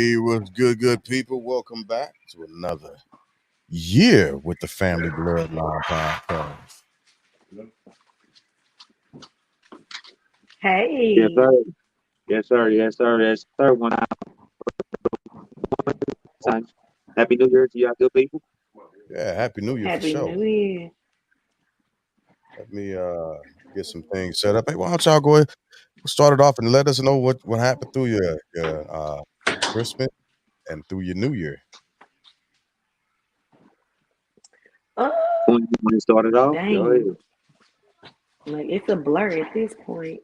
Hey, what's good people? Welcome back to another year with the Family Bloodline Podcast. Hey, Yes, sir. Yes, sir. Yes, sir. That's the third one time. Happy New Year to y'all good people. Yeah, Happy New Year for Happy sure. New Year. Let me get some things set up. Hey, why don't y'all go ahead start it off and let us know what happened through your Christmas and through your New Year. Oh, When you want to start it off, go dang. ahead. Like it's a blur at this point.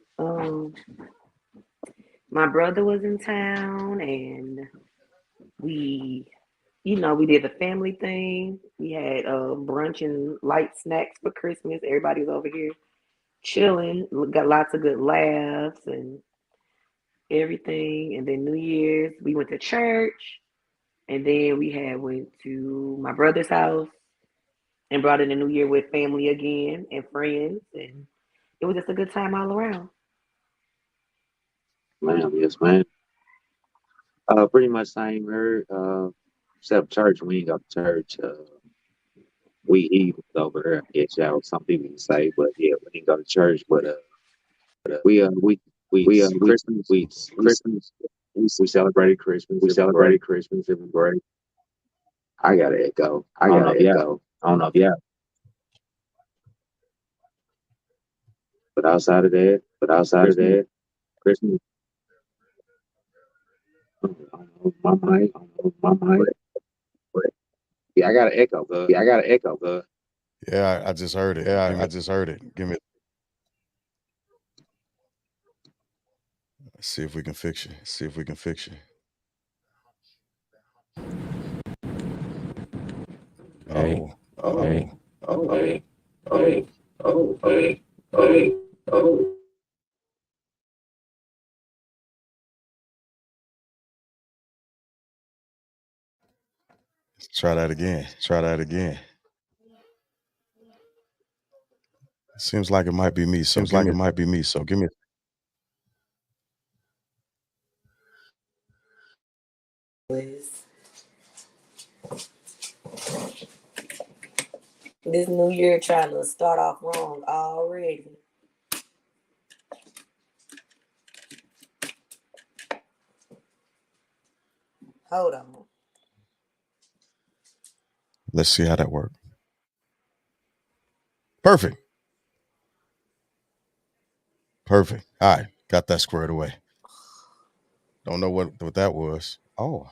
My brother was in town and we, we did the family thing. We had brunch and light snacks for Christmas. Everybody was over here chilling. Got lots of good laughs and everything. And then New Year's, we went to church. And then we had went to my brother's house and brought in the new year with family again and friends, and it was just a good time all around. Ma'am, yes, man. Pretty much same here. Except church, we ain't got to church. We eat over there. I guess y'all some people can say, but yeah, we didn't go to church. But we Christmas we celebrated Christmas. We celebrated Christmas. It was great. I gotta echo. I don't know if y'all. But outside of that, Christmas. I don't know, my mic. But yeah, I got an echo, bud. Yeah, I just heard it. I just heard it. Give me. Let's see if we can fix you. Hey, Oh, hey, Oh, hey, oh. try that again. Seems like it might be me. So give me. Was this new year trying to start off wrong already? Hold on. Let's see how that works. Perfect. All right, got that squared away. Don't know what that was. Oh,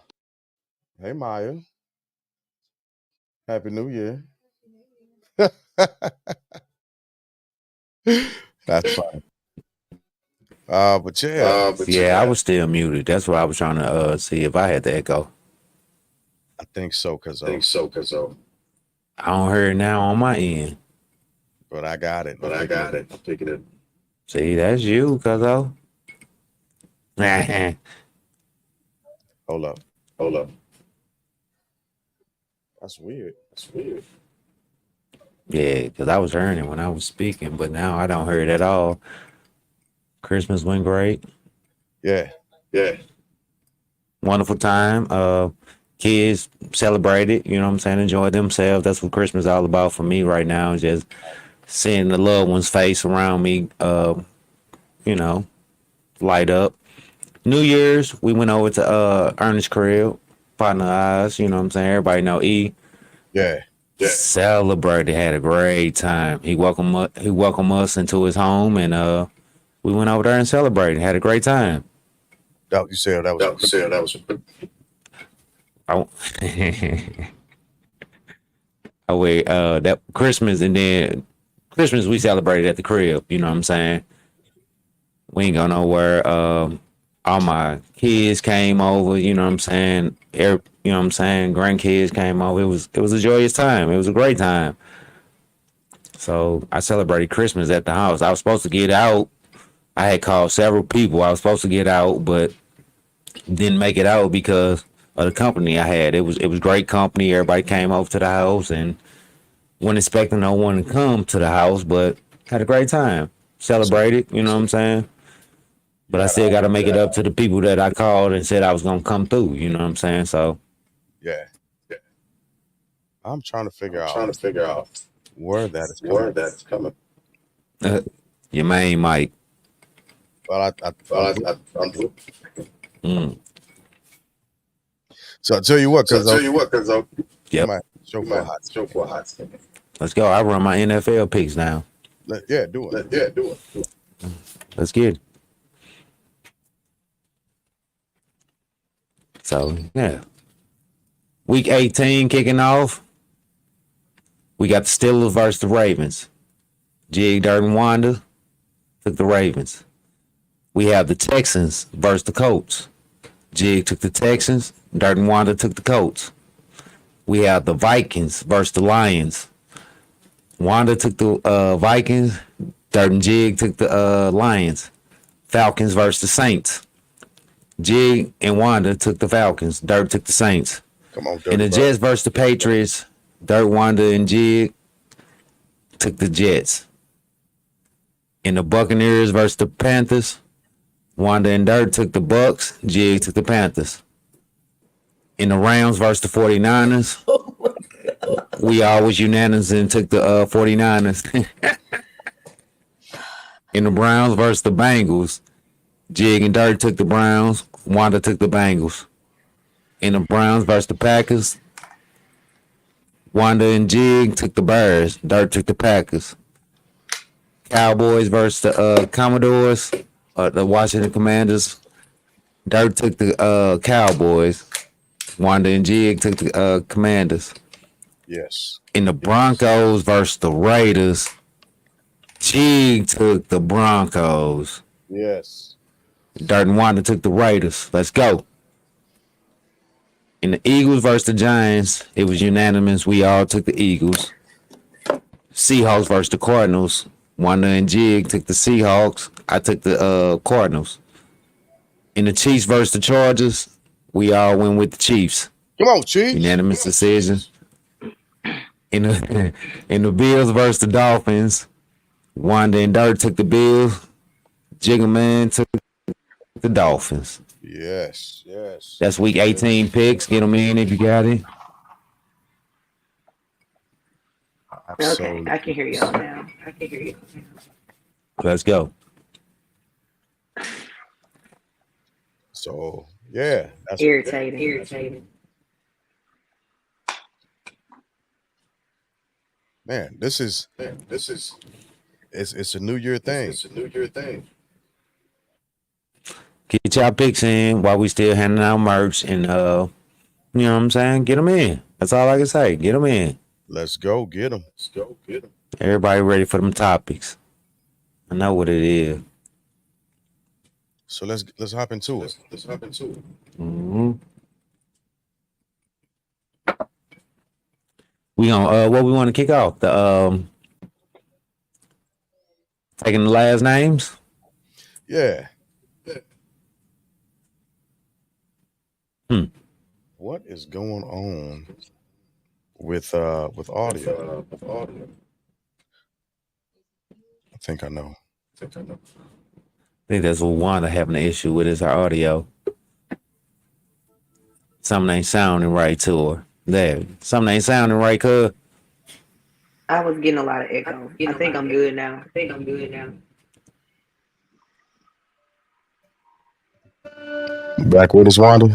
hey Maya, Happy New Year. That's fine. But yeah, yeah, I was still muted. That's why I was trying to see if I had the echo. I think so, cause I don't hear it now on my end. but I got it. I'm picking it. See, that's you, cuzzo. Hold up. That's weird. Yeah, because I was hearing it when I was speaking, but now I don't hear it at all. Christmas went great. Yeah. Wonderful time. Kids celebrated, you know what I'm saying, enjoyed themselves. That's what Christmas is all about for me right now. Just seeing the loved one's face around me, you know, light up. New Year's, we went over to Ernest's crib, partner eyes, you know what I'm saying? Everybody know E. Yeah. Celebrated, had a great time. He welcomed us into his home, and we went over there and celebrated. Had a great time. You said that was. I, I wait, that Christmas, and then Christmas we celebrated at the crib. You know what I'm saying? We ain't go nowhere. All my kids came over. You know what I'm saying? You know what I'm saying? Grandkids came over. It was a joyous time. It was a great time. So I celebrated Christmas at the house. I was supposed to get out. I had called several people. I was supposed to get out, but didn't make it out because of the company I had. It was great company. Everybody came over to the house and wasn't expecting no one to come to the house, but had a great time. Celebrated, you know what I'm saying? But I still got to make it up to the people that I called and said I was gonna come through. You know what I'm saying? So Yeah. I'm trying to figure I'm out trying to figure out where that is coming where from. that's coming. your main mic. But I'm Well, I'm Mm. so I tell you what, so I because tell you what, because we Yep. might show you for a might hot show for a hot second. Let's go. I run my NFL picks now. Yeah, do it. Yeah, do it. Let's get it. So yeah. Week 18 kicking off. We got the Steelers versus the Ravens. Jig, Dirt, and Wanda took the Ravens. We have the Texans versus the Colts. Jig took the Texans. Dirt and Wanda took the Colts. We have the Vikings versus the Lions. Wanda took the Vikings. Dirt and Jig took the Lions. Falcons versus the Saints. Jig and Wanda took the Falcons. Dirt took the Saints. Come on, In Dirty the Bird. Jets versus the Patriots, Dirt, Wanda, and Jig took the Jets. In the Buccaneers versus the Panthers, Wanda and Dirt took the Bucks. Jig took the Panthers. In the Rams versus the 49ers, we all was unanimous and took the 49ers. In the Browns versus the Bengals, Jig and Dirt took the Browns. Wanda took the Bengals. In the Browns versus the Packers, Wanda and Jig took the Bears. Dirt took the Packers. Cowboys versus the Commodores, the Washington Commanders. Dirt took the Cowboys. Wanda and Jig took the Commanders. Yes. In the Broncos versus the Raiders, Jig took the Broncos. Yes. Dirt and Wanda took the Raiders. Let's go. In the Eagles versus the Giants, it was unanimous. We all took the Eagles. Seahawks versus the Cardinals. Wanda and Jig took the Seahawks. I took the Cardinals. In the Chiefs versus the Chargers, we all went with the Chiefs. Come on, Chiefs. Unanimous decision. In the in the Bills versus the Dolphins, Wanda and Dirt took the Bills. Jigga Man took the Dolphins. Yes. Yes. That's week 18 picks. Get them in if you got it. Okay, Absolutely. I can hear y'all now. Let's go. So yeah, that's Irritating. man. This is it's a New Year thing. It's a New Year thing. Get y'all picks in while we still handing out merch and you know what I'm saying? Get them in. That's all I can say. Get them in. Let's go get them. Let's go get them. Everybody ready for them topics. I know what it is. So let's hop into it. Let's hop into it. Mm-hmm. We gonna what we want to kick off? The taking the last names. Yeah. Hmm. What is going on with audio? I think I know. I think that's what Wanda having an issue with is her audio. Something ain't sounding right to her. There. Something ain't sounding right, cuz. I was getting a lot of echo. I think I'm good now. Back with us, Wanda.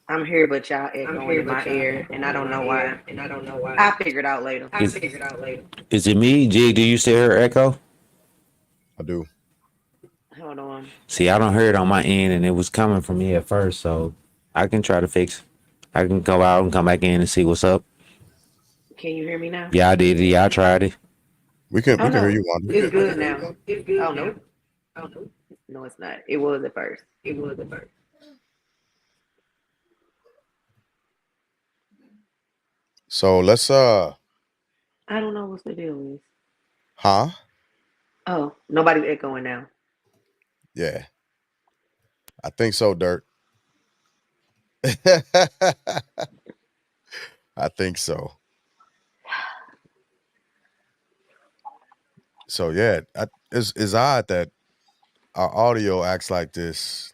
I'm here, but y'all echoing in my ear, and I don't know why. I'll figure it out later. Is it me, Jig? Do you still hear echo? I do. Hold on. See, I don't hear it on my end, and it was coming from me at first, so I can try to fix it. I can go out and come back in and see what's up. Can you hear me now? Yeah, I did it. Yeah, I tried it. We can Oh, hear no. you, Wanda. It's good now. Oh, no. No, it's not. It was at first. So let's I don't know what's the deal is. huh? Oh, nobody's echoing now. Yeah. I think so, Dirt. I think so. So yeah, it's odd that our audio acts like this.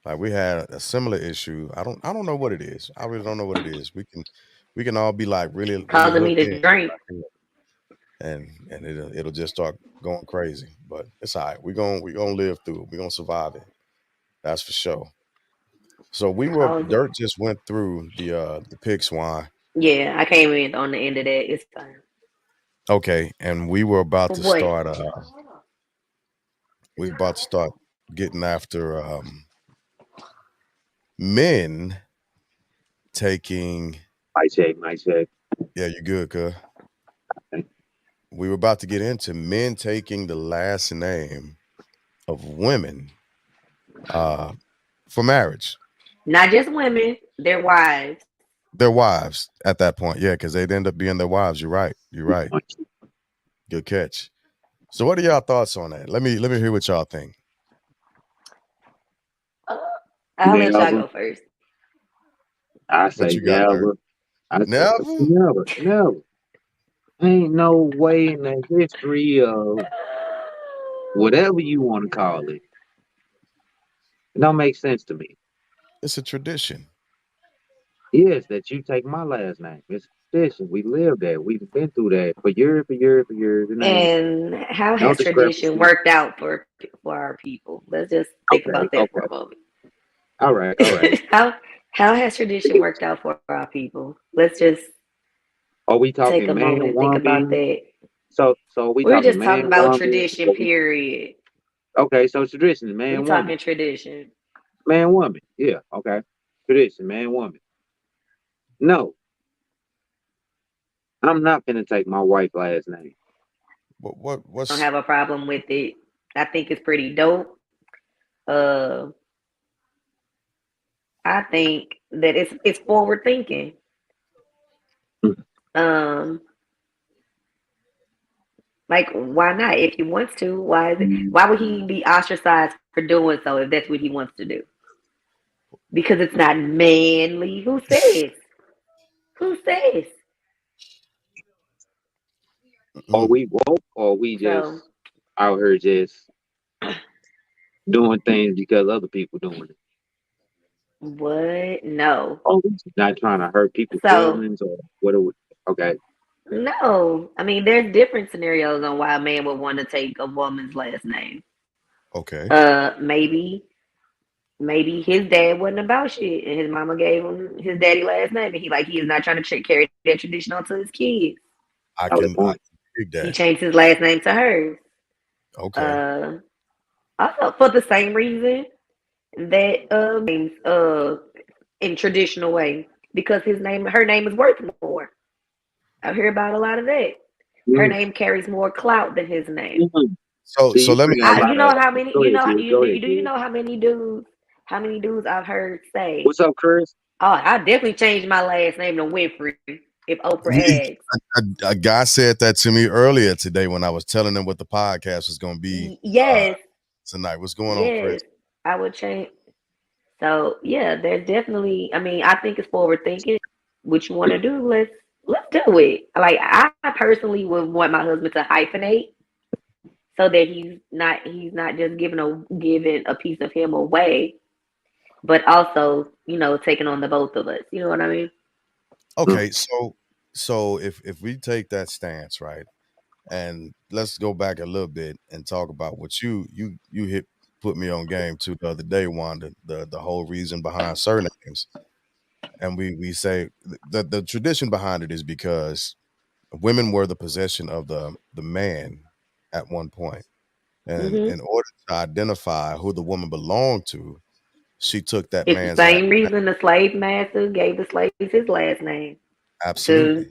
Like we had a similar issue. I don't know what it is. I really don't know what it is. We can all be like really really Causing me hooked to in, drink. and it'll just start going crazy. But it's all right. We gonna live through it. We gonna survive it. That's for sure. So we were Causing. Dirt just went through the pig swine. Yeah, I came in on the end of that. It's fine. Okay, and we were about For to what? start. We were about to start getting after men taking. My check, my check. Yeah, you good, cuz. We were about to get into men taking the last name of women uh, for marriage. Not just women, their wives. Their wives at that point, yeah, because they'd end up being their wives. You're right. You're right. Good catch. So, what are y'all thoughts on that? Let me hear what y'all think. Uh, I'll let y'all Never. go first. I What say you got, Dirt? never. I say Never. never, never. Ain't no way in the history of whatever you want to call it. It don't make sense to me. It's a tradition. Yes, that you take my last name. It's a tradition. We live that. We've been through that for years, for years, for years. It ain't And how no has tradition discrepancy. worked out for our people? Let's just think Okay, about that for okay. a moment. All right, all right. How has tradition worked out for our people? Let's just Are we take talking a man, moment and think about woman? that. So are we We're talking just man, talking about woman? tradition, period. Okay, so tradition is We man, woman. talking tradition. Man, woman. Yeah, okay. Tradition, man, woman. No, I'm not gonna take my wife's last name. What I don't what's have a problem with it. I think it's pretty dope. Uh, I think that it's forward thinking. Um, like why not? If he wants to, why is it? Why would he be ostracized for doing so if that's what he wants to do? Because it's not manly. Who says? Who says? Are mm, we woke or we So just out here just doing things because other people doing it? what? No. Oh, we just not trying to hurt people's So feelings or what? Okay, no. I mean, there's different scenarios on why a man would want to take a woman's last name. okay? Maybe his dad wasn't about shit, and his mama gave him his daddy last name, and he is not trying to carry that tradition on to his kids. I can valid point. dig He that. changed his last name to hers. Okay, Uh, Also for the same reason that names in traditional way because her name is worth more. I hear about a lot of that. Her Mm, name carries more clout than his name. mm. so See, you let me bring a ask. You lot of. know how many? Go You ahead, know kid. Go ahead, do you kid. know how many dudes? How many dudes I've heard say, What's up, Chris? "Oh, I definitely changed my last name to Winfrey." If Me, Oprah asks, a guy said that to me earlier today when I was telling him what the podcast was going to be uh, Yes, tonight. What's going on, Chris? yes, I would change. So yeah, there's definitely. I mean, I think it's forward thinking. What you want to do, let's do it. Like I personally would want my husband to hyphenate so that he's not just giving a piece of him away, but also taking on the both of us. You know what I mean? Okay, so if we take that stance, right, and let's go back a little bit and talk about what you hit put me on game to the other day, Wanda, the whole reason behind surnames, and we say the tradition behind it is because women were the possession of the man at one point, and Hmm. in order to identify who the woman belonged to, she took that It's the man's last same name. reason the slave master gave the slaves his last name to Absolutely.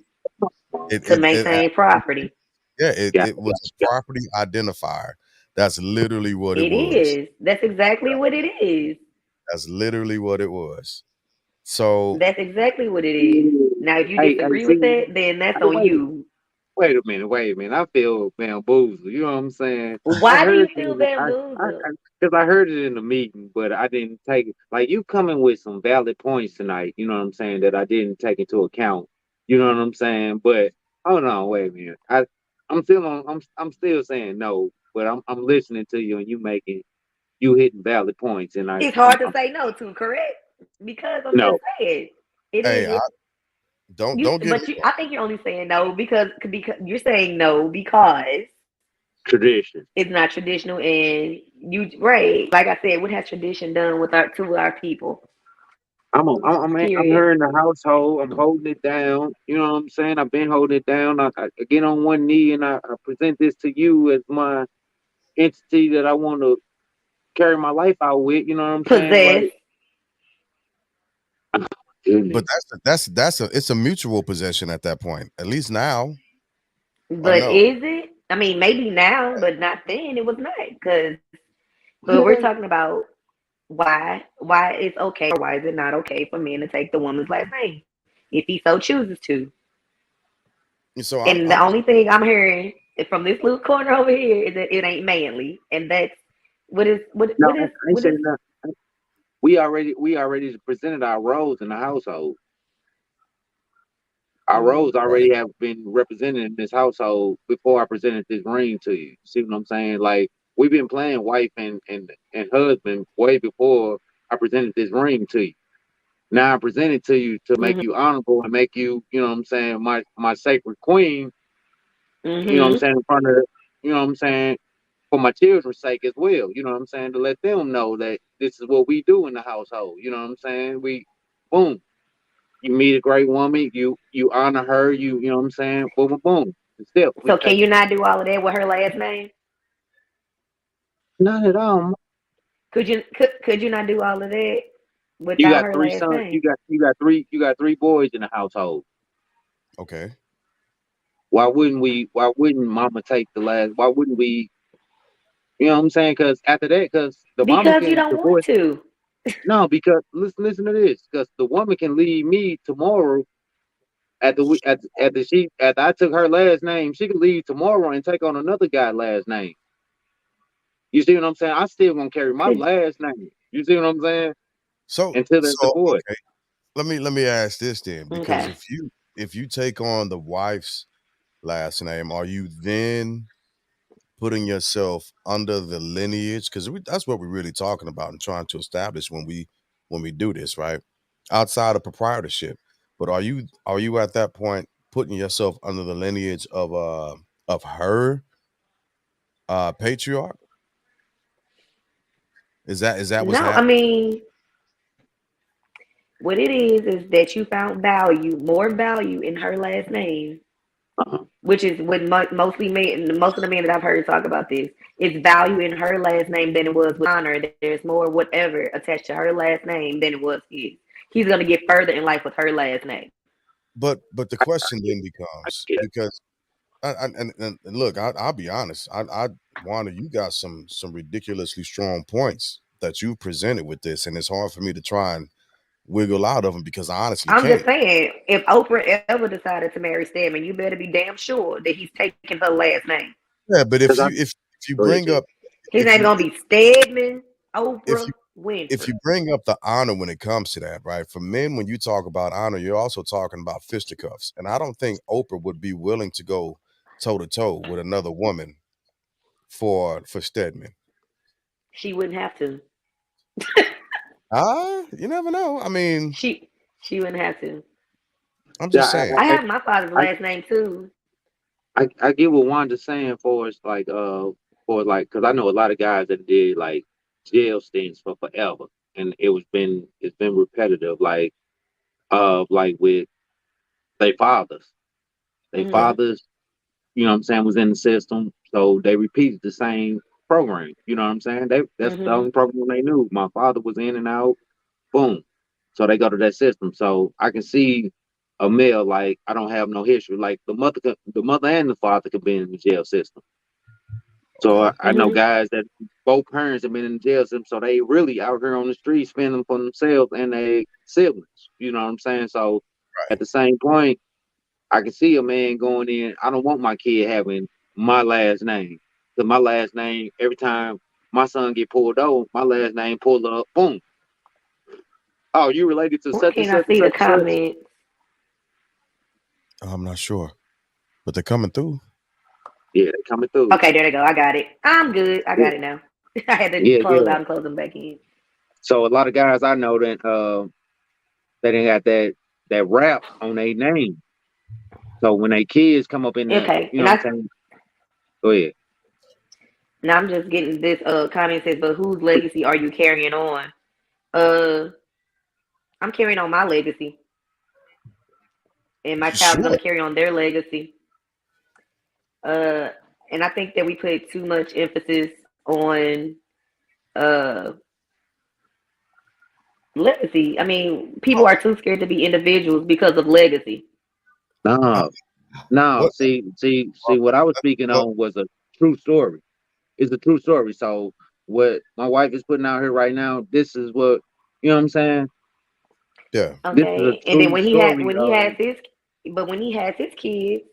It to it, it maintain property. Yeah, it, Got it it, was a got property identifier. That's literally what it It was. is. That's exactly what it is. That's literally what it was. So, That's exactly what it is. you. Now, if you Hey, disagree with see, that, then that's hey, on you. wait a minute. I feel bamboozled. You know what I'm saying? I Why do heard you feel that. bamboozled? Because I heard it in the meeting, but I didn't take it. Like you coming with some valid points tonight. You know what I'm saying? That I didn't take into account. You know what I'm saying? But hold on, wait a minute. I'm still saying no. but I'm listening to you and you hitting valid points, and It's hard to I'm say no to, correct? Because I'm just no saying it Hey, I is you. don't get But me you, wrong. I think you're only saying no because you're saying no because tradition. it's not traditional, and you right. Like I said, what has tradition done with our people? I'm Period. here in the household. I'm holding it down. You know what I'm saying? I've been holding it down. I get on one knee and I present this to you as my entity that I want to carry my life out with. You know what I'm saying? Possess, Like, goodness. But that's a it's a mutual possession at that point. At least now, or but no? is it? I mean, maybe now, but not then. It was not because. But we're Yeah. talking about why it's okay or why is it not okay for men to take the woman's last name if he so chooses to. So And the I'm only thing I'm hearing from this little corner over here is that it ain't manly, and that's what is what No, what is I ain't what is. saying that. We already presented our roles in the household. Our Mm, roles right. already have been represented in this household before I presented this ring to you. See what I'm saying? Like we've been playing wife and husband way before I presented this ring to you. Now I present it to you to make mhm, you honorable and make you, you know what I'm saying, my sacred queen, you know what I'm mhm. saying, in front of you know what I'm saying, for my children's sake as well. You know what I'm saying? To let them know that this is what we do in the household. You know what I'm saying? We boom. You meet a great woman, you honor her, you know what I'm saying? Boom, boom, boom. The step we So can take. you not do all of that with her last name? Not at all. Could you not do all of that You without got her three last sons. name? You got three boys in the household. Okay. Why wouldn't Mama take the last? Why wouldn't we? You know what I'm saying? Because after that, because the mama Because you can don't want divorce. to. No, because listen to this. Because the woman can leave me tomorrow after I took her last name. She could leave tomorrow and take on another guy's last name. You see what I'm saying? I still gonna carry my Could last name. You see what I'm saying? So Until the so divorce. okay. Let me ask this then, because okay. if you take on the wife's last name, are you then putting yourself under the lineage? Because that's what we're really talking about and trying to establish when we do this, right? Outside of proprietorship. But are you at that point putting yourself under the lineage of her patriarch? Is that what's No, I happening? mean what it is that you found more value in her last name, Uh-huh. which is what mostly men, most of the men that I've heard talk about this. It's value in her last name than it was with honor. There's more whatever attached to her last name than it was his. He's gonna get further in life with her last name. But the I question get, then I becomes, get it. because and look, I'll be honest. Wanda, you got some ridiculously strong points that you presented with this, and it's hard for me to try and wiggle out of them because I honestly I'm just can't. saying, if Oprah ever decided to marry Stedman, you better be damn sure that he's taking her last name. Yeah, but Because I if you go ahead, bring Jay. up His if name's you gonna be Stedman if Oprah you if Winfrey. you bring up the honor when it comes to that, right? For men, when you talk about honor, you're also talking about fisticuffs, and I don't think Oprah would be willing to go toe to toe with another woman for Stedman. She wouldn't have to. You never know. I mean, She wouldn't have to. I'm Yeah, just saying. I have my father's I, last name too. I get what Wanda's saying for like because I know a lot of guys that did like jail stints for forever, and it's been repetitive like with their fathers. Their Hmm. Right. fathers, you know what I'm saying, was in the system, so they repeated the same program. You know what I'm saying? That's the Hmm. only program they knew. My father was in and out, boom. So they go to that system. So I can see a male like I don't have no history. Like the mother and the father could be in the jail system. So Okay. I know Hmm. guys that both parents have been in the jail system, so they really out here on the street spending for themselves and their siblings. You know what I'm saying? So at Right. the same point, I can see a man going in. I don't want my kid having my last name. Cause my last name, every time my son get pulled over, my last name pulled up, boom. Oh, you related to Why such and can't I such and see the such and such? comments? I'm not sure, but they're coming through. Yeah, they coming through. Okay, there they go. I got it. I'm good. I Yeah, got it now. I had to yeah, close yeah. out and close them back in. So a lot of guys I know that they didn't got that rap on their name. So when they kids come up in the, Okay, you know and what I'm I saying? Go ahead. now I'm just getting this comment says, but whose legacy are you carrying on? Uh, I'm carrying on my legacy, and my You child's gonna should. carry on their legacy. Uh, and I think that we put too much emphasis on uh legacy. I mean, people are too scared to be individuals because of legacy. Uh, No, no. what See. What I was speaking what on was a true story. It's a true story. So what my wife is putting out here right now, this is what you know what I'm saying. yeah. This is a Okay, and then true story. when he has his kids,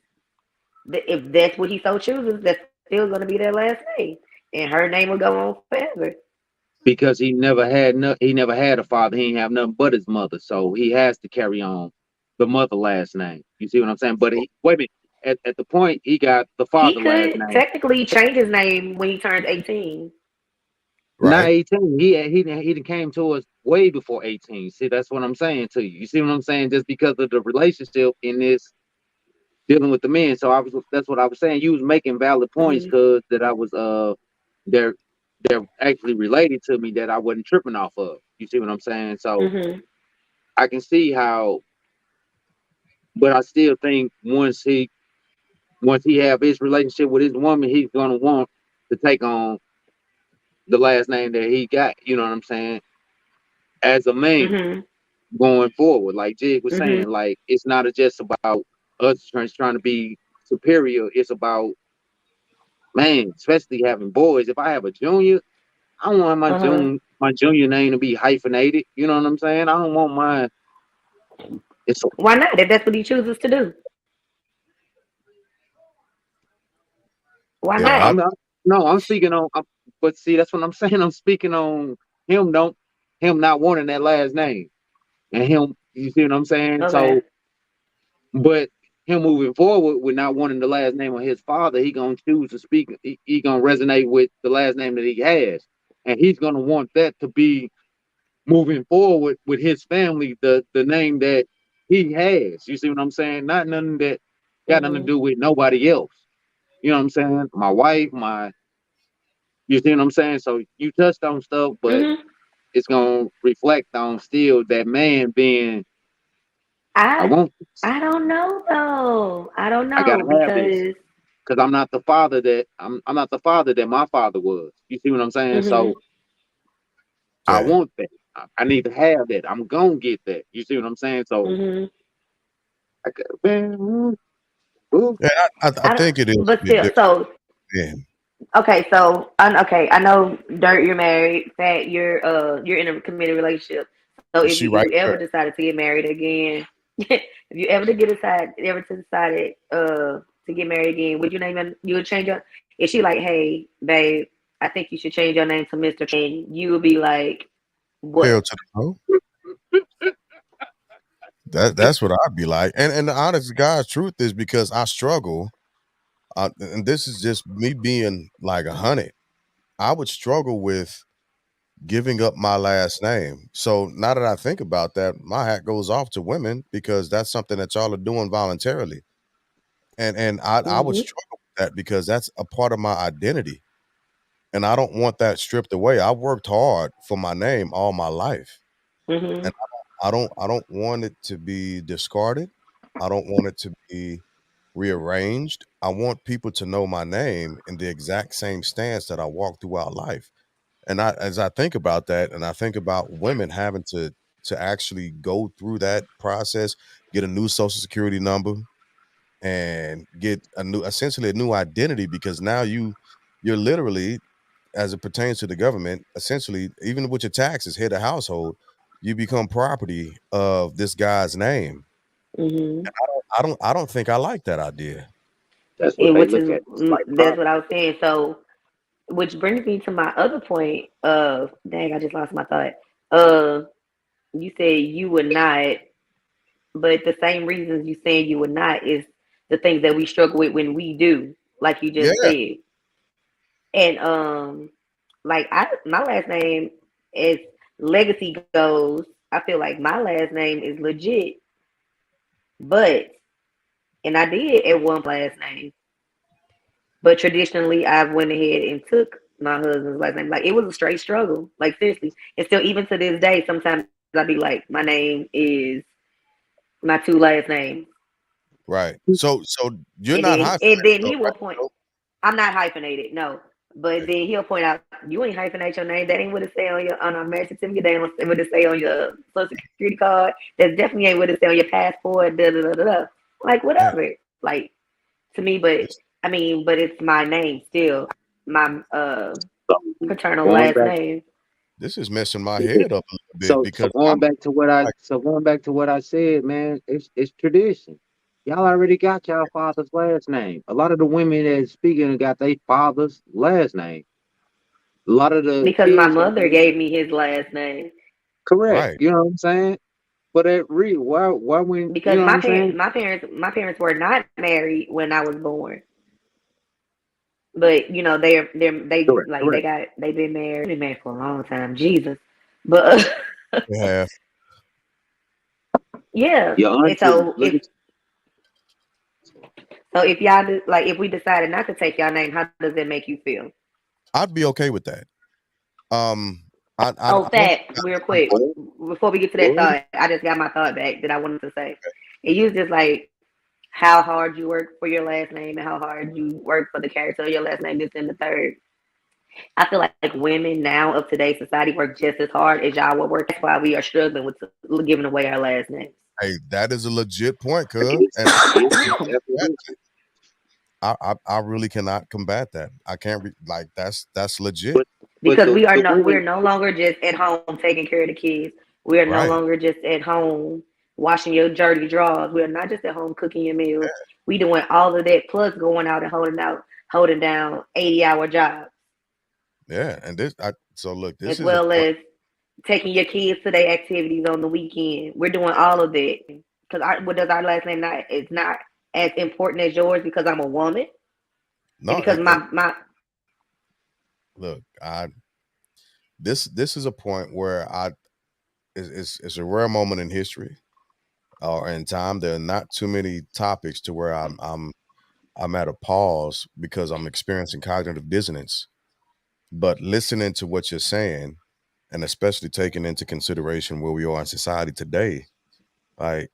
if that's what he so chooses, that's still gonna be their last name, and her name will go on forever. Because he never had a father. He didn't have nothing but his mother, so he has to carry on the mother last name. You see what I'm saying? But wait a minute. At the point he got the He father last could name. technically change his name when he turns 18. Not Right. 18. He done came to us way before 18. See, that's what I'm saying to you. You see what I'm saying? Just because of the relationship in this dealing with the men. So I was that's what I was saying. You was making valid points Mhm. because that I was they're they're actually related to me that I wasn't tripping off of. You see what I'm saying? So Mhm. I can see how, but I still think once he have his relationship with his woman, he's gonna want to take on the last name that he got. You know what I'm saying? As a man Mhm. going forward, like Jig was Mhm. saying, like it's not just about us trying to be superior. It's about man, especially having boys. If I have a junior, I don't want Uh huh. my junior name to be hyphenated. You know what I'm saying? I don't want mine. It's Why not? If that's what he chooses to do, why Yeah. not? I'm not. No, I'm speaking on. But see, that's what I'm saying. I'm speaking on him. Don't him not wanting that last name and him. You see what I'm saying? Okay. So, but him moving forward with not wanting the last name of his father, he gonna choose to speak. He gonna resonate with the last name that he has, and he's gonna want that to be moving forward with his family. The name that he has. You see what I'm saying? Not nothing that got nothing to Mhm. do with nobody else. You know what I'm saying? My wife, my you see what I'm saying? So you touched on stuff, but Mhm. it's gonna reflect on still that man being, I I want this. I don't know though. I don't I gotta know have this. because. Because I'm not the father that I'm not the father that my father was. You see what I'm saying? Mhm. So I Yeah. want that. I need to have that. I'm gonna get that. You see what I'm saying? So Mhm. I got man, ooh, Yeah. I I don't. think it is a But bit still, different. so Man. okay. So okay. I know Dirt, you're married. Fat, you're in a committed relationship. So if She you right ever there. decided to get married again, if you ever to get decided to get married again, would you would change your if she like, hey babe, I think you should change your name to Mr. And you would be like, what? Hell to the no. That's what I'd be like. And the honest God's truth is because I struggle, and this is just me being like 100. I would struggle with giving up my last name. So now that I think about that, my hat goes off to women because that's something that y'all are doing voluntarily. And I would Mhm. struggle with that because that's a part of my identity. And I don't want that stripped away. I worked hard for my name all my life. Mhm. And I don't want it to be discarded. I don't want it to be rearranged. I want people to know my name in the exact same stance that I walk throughout life. And as I think about that, and I think about women having to actually go through that process, get a new social security number, and get a new essentially a new identity because now you're literally, as it pertains to the government, essentially, even with your taxes, head of household, you become property of this guy's name. Mhm. I don't think I like that idea. that's what And they which look is at. It's like that's what property. I was saying. So which brings me to my other point of dang, I just lost my thought. Uh, you said you would not, but the same reasons you saying you would not is the things that we struggle with when we do. like you just Yeah, said. And like my last name is legacy goes. I feel like my last name is legit, but and I did at one last name, but traditionally I went ahead and took my husband's last name. Like it was a straight struggle. Like seriously, and still even to this day, sometimes I be like, my name is my two last names, right. So you're and not then hyphenated he though, will point. right? I'm not hyphenated, no. But Okay. then he'll point out, you ain't hyphenate your name. That ain't what it say on your on a marriage certificate. That ain't what it say on your social security card. That definitely ain't what it say on your passport. Da da da da. Da. Like Yeah. whatever. Like to me, but This I mean, but it's my name still. My So paternal going last back, name. this is messing my head up a little bit so because going I'm back to what I like, so going back to what I said, man, it's tradition. Y'all already got y'all father's last name. A lot of the women that speaking got their father's last name. A lot of the Because my kids that mother gave me his last name. correct. right. You know what I'm saying? But that real why when you Because know what I'm saying? my parents were not married when I was born. But you know they Correct, like correct. they've been married for a long time. Jesus, but You have yeah. Your And auntie, look at if y'all like if we decided not to take y'all name, how does it make you feel? I'd be okay with that. Um, Oh, I don't fat, real I, quick what? before we get to that What? thought, I just got my thought back that I wanted to say. And you was just like how hard you work for your last name and how hard you work for the character of your last name, this and the third. I feel like women now of today's society work just as hard as y'all would work. That's why we are struggling with giving away our last names. hey, that is a legit point, cuz, It's, and it's absolutely I really cannot combat that. I can't like that's legit, but but Because the we're women no longer just at home taking care of the kids. We are no right? longer just at home washing your dirty drawers. We are not just at home cooking your meals. We doing all of that plus going out and holding down 80-hour jobs, Yeah, and so look, as this is a well point. as taking your kids to their activities on the weekend. We're doing all of that because what does our last name not? It's not as important as yours because I'm a woman and No, because my look, I this is a point where it's a rare moment in history or in time. There are not too many topics to where I'm at a pause because I'm experiencing cognitive dissonance. But listening to what you're saying, and especially taking into consideration where we are in society today, like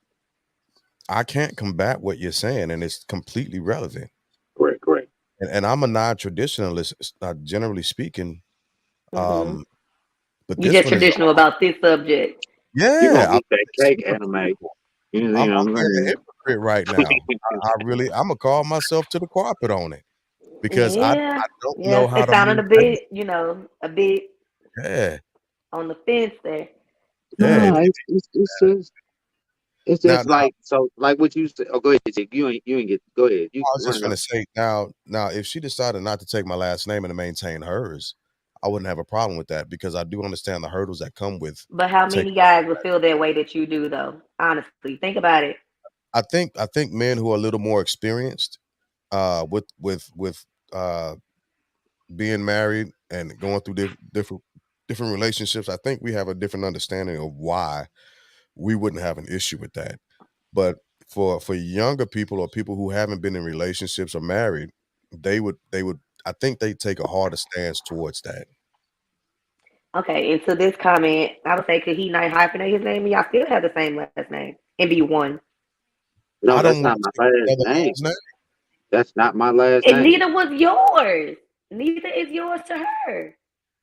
I can't combat what you're saying, and it's completely relevant. correct, correct. And I'm a non-traditionalist, generally speaking. mm-hmm. Um, but You this just one is traditional about this subject. You're gonna yeah. get that It's cake anime. hypocritical. You know I'm what I'm being a saying? hypocrite right now. I'm gonna call myself to the carpet on it because Yeah, I don't yeah. know how It to sounded move a past. bit, a bit Yeah, on the fence there. yeah. No, it's Now, just like so like what you said. Oh, go ahead, Jake. You ain't get go ahead. You I was just run it up. gonna say now, if she decided not to take my last name and to maintain hers, I wouldn't have a problem with that because I do understand the hurdles that come with But how taking. many guys would feel that way that you do, though? Honestly, think about it. I think men who are a little more experienced, with uh being married and going through different relationships, I think we have a different understanding of why we wouldn't have an issue with that. But for younger people or people who haven't been in relationships or married, they would I think they take a harder stance towards that. Okay, and to this comment, I would say, could he not hyphenate his name and y'all still have the same last name and be one? No, I don't that's want not to my take last another name. man's name. That's not my last And name. neither was yours. Neither is yours to her.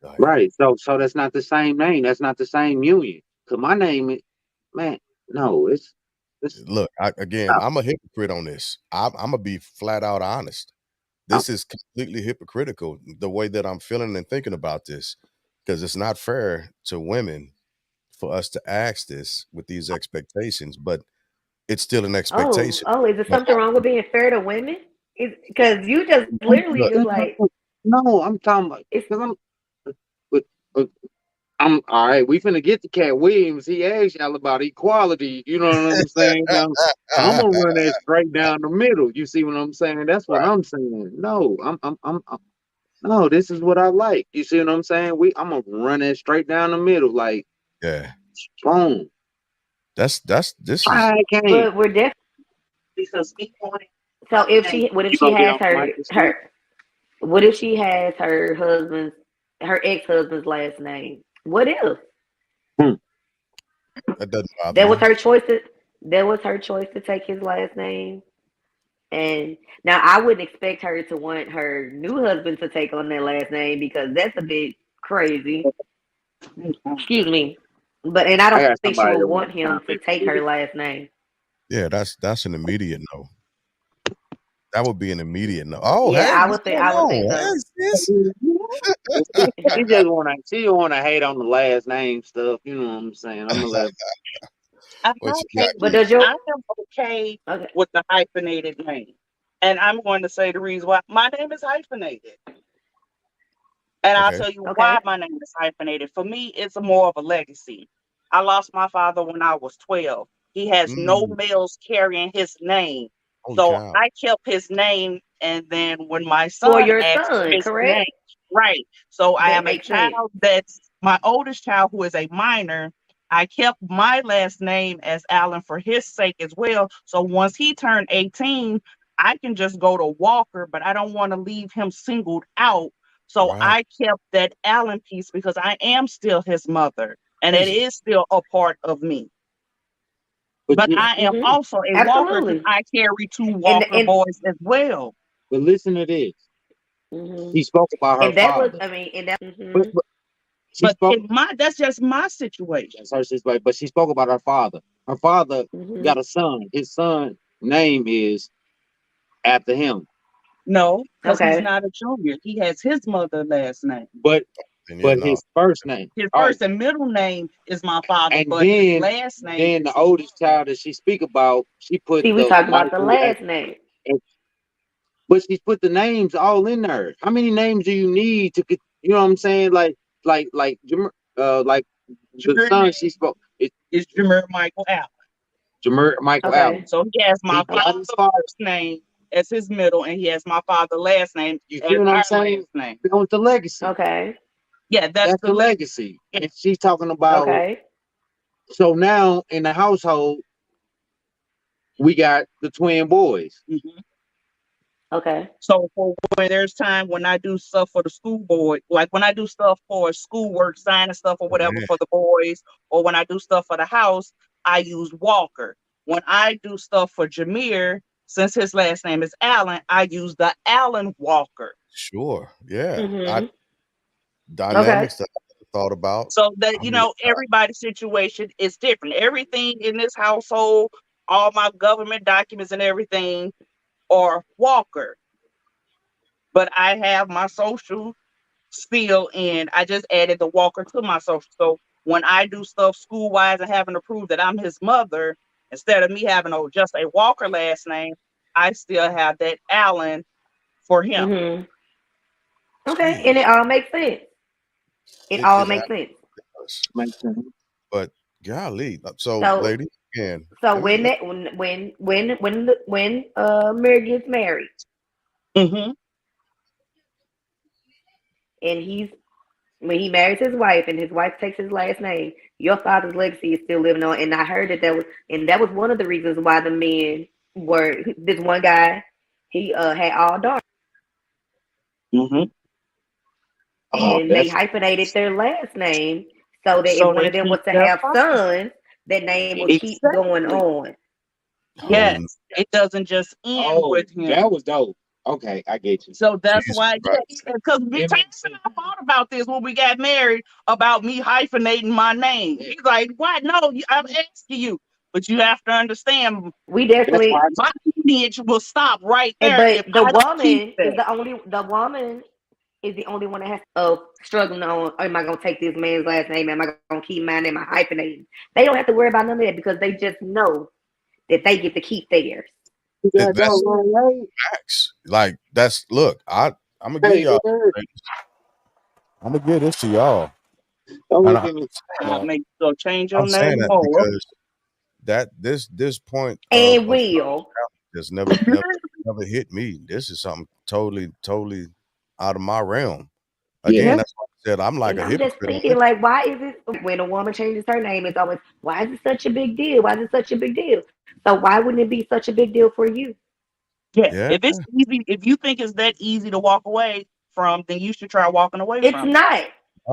Like, Right. So that's not the same name. That's not the same union. Cause my name is man. No, it's look, again, no. I'm a hypocrite on this. I'm gonna be flat out honest. I'm, This is completely hypocritical the way that I'm feeling and thinking about this because it's not fair to women for us to ask this with these expectations, but it's still an expectation. Is there But something wrong with being fair to women? Because you just literally look, just like no, I'm talking about it's because I'm. I'm all right. We finna get to Cat Williams. He asked y'all about equality. You know what I'm saying? Now, I'm gonna run that straight down the middle. You see what I'm saying? That's what Right. I'm saying. No, no. This is what I like. You see what I'm saying? I'm gonna run that straight down the middle, like Yeah. strong. This is I can't But we're definitely because he wanted. so if she what if You she gonna get has off mic and shit? what if she has her ex-husband's last name? What if Hmm. that doesn't bother that was me. her choice to take his last name? And now I wouldn't expect her to want her new husband to take on that last name because that's a bit crazy. Excuse me. But and I I don't got think she somebody would that wants want to him to comment. take her last name. Yeah, that's an immediate no. That would be an immediate no. Oh, Yeah, hey, what's going I would think on? so. Hey, sis. She just wanna hate on the last name stuff. You know what I'm saying? I'm gonna let. I'm What not you got, But hating. Keith? does your I am okay okay. with the hyphenated name. And I'm going to say the reason why my name is hyphenated. And I'll Okay. tell you Okay. why my name is hyphenated. For me, it's more of a legacy. I lost my father when I was 12. He has no Mm, males carrying his name. holy So cow. I kept his name. And then when my For son your asked for son, his name, correct? right. So I That have a makes sense. child that's my oldest child who is a minor. I kept my last name as Allen for his sake as well. So once he turned 18, I can just go to Walker, but I don't want to leave him singled out, so Right. I kept that Allen piece because I am still his mother and it Crazy. is still a part of me. But But you, I am Hmm. also a Walker because Absolutely. I carry two Walker And boys as well. but listen to this. hmm She spoke about her and that was father, I mean and that but, hmm but she But spoke. in my that's just my situation. That's her sister, but she spoke about her father. Her father hmm got a son. His son name is after him. No, because he's okay. not a junior. He has his mother last name. But And yeah, but no. his first name. His All right. first and middle name is my father, And but his last name then the is his oldest mother. child that she speak about, she put See, we the talked about the Michael last name. but she put the names all in there. How many names do you need to get, you know what I'm saying? Like the Jameer son she name spoke it is Jameer Michael Allen. Jameer Michael Okay. Allen. So he has my He got father's his father. first name as his middle, and he has my father's last name You see as what I'm our saying? last name. That was the legacy. Okay. Yeah, that's That's the the legacy. legacy. And she's talking about Okay. so now in the household we got the twin boys. Mhm. Okay. So for when there's time when I do stuff for the school board, like when I do stuff for schoolwork, signing stuff or Oh, whatever man. for the boys, or when I do stuff for the house, I use Walker. When I do stuff for Jameer, since his last name is Allen, I use the Allen Walker. Sure. Yeah. hmm Okay. Dynamics that I never thought about. So that I mean, everybody's situation is different. Everything in this household, all my government documents and everything are Walker. But I have my social still in. I just added the Walker to my social. So when I do stuff school wise and having to prove that I'm his mother, instead of me having just a Walker last name, I still have that Allen for him. hmm Okay. And it geez. all makes sense. It all It makes sense. actually does. Makes sense. But golly. So So ladies, again, so let me when let that when Mary gets married Mm-hmm. and he's when he marries his wife and his wife takes his last name, your father's legacy is still living on. And I heard that was one of the reasons why the men were this one guy. He had all daughters, Mm-hmm. Oh, and they that's hyphenated their last name so that if So one they of them keep was to their have property. sons, that name will keep going Exactly. on. oh Yes. It doesn't just end with him. that was dope. Okay, I get you. So that's Jesus why, yeah, Christ. because It Tyson makes and sense. I thought about this when we got married about me hyphenating my name. He's like, "What? No, I'm asking you, but you have to understand, We That's why definitely, my lineage will stop right there but if I don't keep that." the woman is the only one that has struggling on. Am I gonna take this man's last name? Am I gonna keep mine? Am I hyphenating? They don't have to worry about none of that because they just know that they get to keep theirs. you got That's doggone right. facts. Like that's look. I'm gonna give Hey, y'all. Eric, I'm gonna give this to y'all. Don't And look I, at me. I make so change your I'm saying name that more. because this point And of will. just never hit me. This is something totally out of my realm. Yeah. Again, Yeah. that's why I said I'm like And a I'm just hypocrite on thinking, this. like, why is it when a woman changes her name, it's always, why is it such a big deal? Why is it such a big deal? So why wouldn't it be such a big deal for you? Yeah. Yeah. If it's easy, if you think it's that easy to walk away from, then you should try walking away It's from it. not.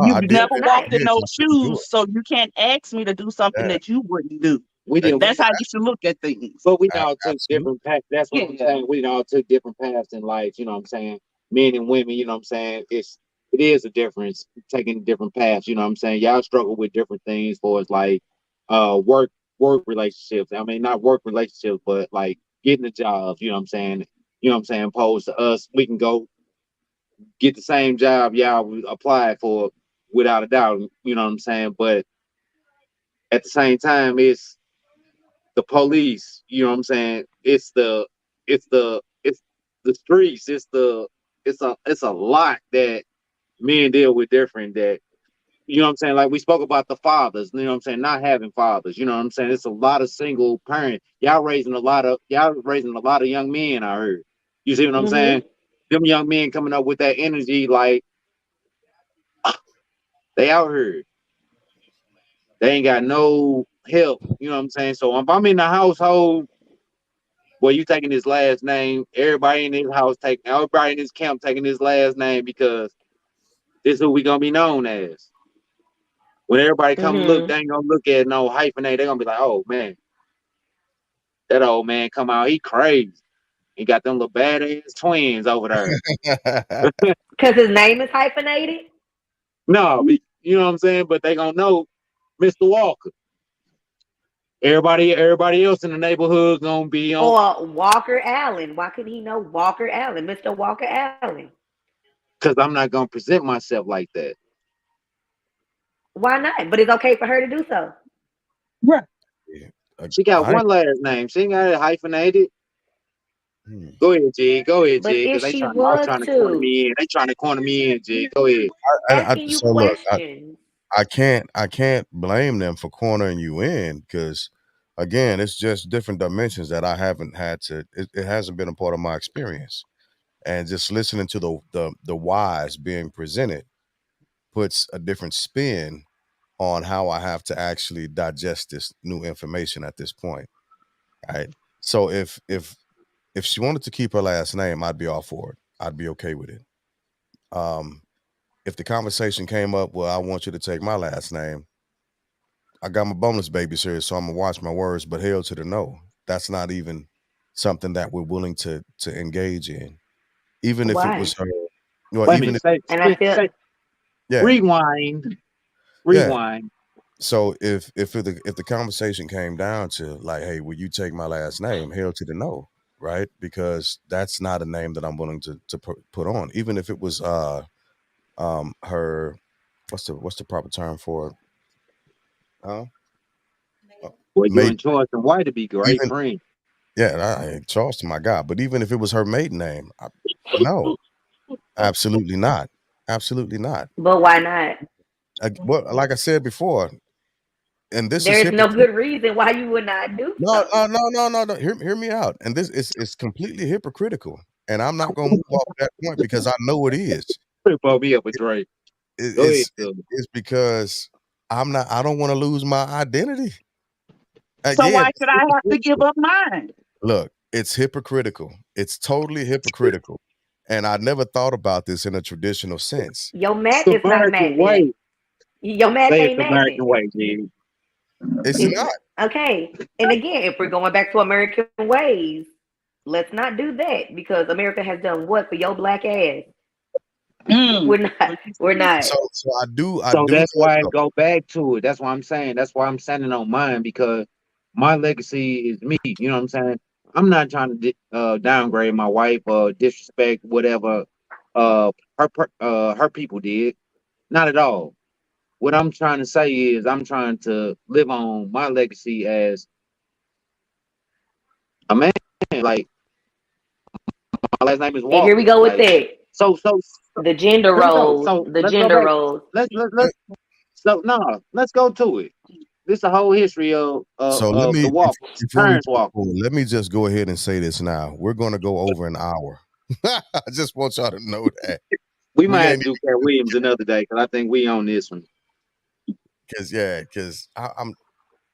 I You've did It's never think I not. walked in did, but those I couldn't do shoes, so you can't ask me to do it. something Yeah. that you wouldn't do. We did, That's how you should look at things. but we all took Absolutely. different paths. That's what I'm saying. We all took different paths in life. You know what I'm saying? Men and women. You know what I'm saying? It is a difference taking different paths. You know what I'm saying? Y'all struggle with different things for us, like work relationships. I mean, not work relationships, but like getting a job. You know what I'm saying? You know what I'm saying? Opposed to us, we can go get the same job y'all applied for without a doubt. You know what I'm saying? But at the same time, it's the police, you know what I'm saying? It's the streets, it's a lot that men deal with different that you know what I'm saying? Like we spoke about the fathers, you know what I'm saying, not having fathers, you know what I'm saying? It's a lot of single parents. Y'all raising a lot of young men, I heard. You see what I'm Mm-hmm. saying? Them young men coming up with that energy like they out here. They ain't got no help, you know what I'm saying? So if I'm in the household, well, you taking his last name. Everybody in this camp taking his last name because this is who we gonna be known as. When everybody come look, Mm-hmm. they ain't gonna look at no hyphenate. They gonna be like, oh man, that old man come out, he crazy. He got them little badass twins over there. Because his name is hyphenated? No, you know what I'm saying? But they gonna know Mr. Walker. Everybody else in the neighborhood gonna be on Or Walker Allen? Why couldn't he know Walker Allen, Mr. Walker Allen? because I'm not gonna present myself like that. Why not? But it's okay for her to do so. Right. Yeah. She got I one last name. She ain't got it hyphenated. hmm. Go ahead, G. Go ahead, But G. if Because she all was trying to corner to, me in. They trying to corner me in, G. Go ahead. asking you So look, questions. I can't blame them for cornering you in because again, it's just different dimensions that I haven't had to. It hasn't been a part of my experience, and just listening to the whys being presented puts a different spin on how I have to actually digest this new information at this point. Right. So if she wanted to keep her last name, I'd be all for it. I'd be okay with it. Um, if the conversation came up, well, I want you to take my last name. I got my bonus babies here, so I'm gonna watch my words, but hell to the no. That's not even something that we're willing to engage in. Even if it was Why? her, well, Wait a even minute. if And I feel, yeah, Rewind. yeah. Rewind. So if the conversation came down to like, hey, will you take my last name? Hell to the no, right? Because that's not a name that I'm willing to put on. Even if it was her, what's the proper term for it? Huh? Uh, Well, you Maiden. and Choice and White to be great Even friends. yeah, Charles to my God. But even if it was her maiden name, no, absolutely not, absolutely not. but why not? Well, like I said before, and this is There's no hypocrite. good reason why you would not do No, so. no, no, no, no, no. Hear me out. And this is completely hypocritical. And I'm not gonna move off that point because I know it is. Put me up with Drake. It, Go ahead, it's Phil. it's because I don't want to lose my identity. So Yeah, why it's should I have to give hypocritical. up mine? Look, it's hypocritical. It's totally hypocritical. And I never thought about this in a traditional sense. Your It's math the is not American mathing. way. Your math Say it ain't the American mathing. way, G. It's It's not. okay. And again, if we're going back to American ways, let's not do that because America has done what for your black ass? Mm. We're not. We're not. So I So do that's know why I though. go back to it. That's why I'm saying. That's why I'm standing on mine because my legacy is me. You know what I'm saying? I'm not trying to downgrade my wife or disrespect whatever her people did. Not at all. What I'm trying to say is I'm trying to live on my legacy as a man. Like my last name is And here we Walker. go with Like that. so The gender here we go. roles. So The let's go gender back. roles. Let's So no, let's go to it. This is the whole history of So the Walkers, before we Terrence move Walker. forward, let me just go ahead and say this now. We're going to go over an hour. I just want y'all to know that We we might have ain't to do Cat Williams another day because I think we on this one. because I'm.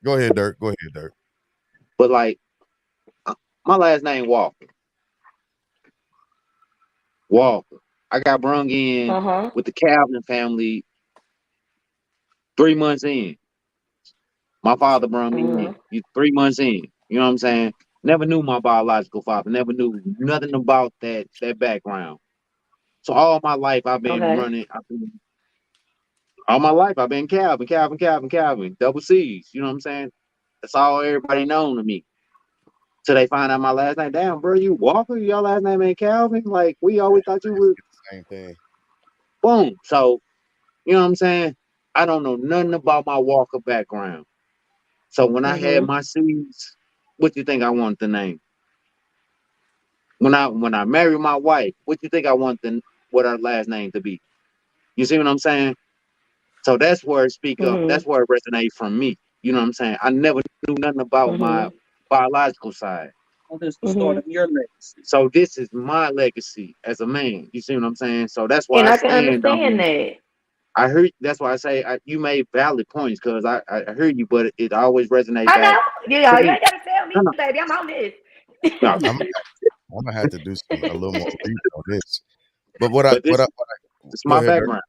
Go ahead, Dirk. Go ahead, Dirk. But like uh, my last name Walker. Walker. I got brung in Uh-huh. with the Calvin family 3 months in. My father brung me in. Mm-hmm. 3 months in. You know what I'm saying? Never knew my biological father. Never knew nothing about that background. So all my life I've been Okay. running. All my life I've been Calvin, Calvin, Calvin, Calvin, double C's. You know what I'm saying? That's all everybody known to me. Till they find out my last name. Damn, bro, you Walker? Your last name ain't Calvin? Like we always thought you were. Same thing. Boom. So you know what I'm saying? I don't know nothing about my Walker background. So when I had Mm-hmm. my C's, what do you think I want the name? When I married my wife, what do you think I want what our last name to be? You see what I'm saying? So that's where it speak up. Mm-hmm. That's where it resonates from me. You know what I'm saying? I never knew nothing about my Mm-hmm. biological side. Well, this is the start Mm-hmm. of your legacy. So this is my legacy as a man. You see what I'm saying? So that's why And I I can stand understand on. that. I heard. That's why I say you made valid points because I heard you, but it always resonate I know. back to Yeah, you me. ain't gotta tell No, me, no, baby. I'm on this. no. I'm gonna have to do a little more reading on this. But But this is go my ahead, Dirk. background.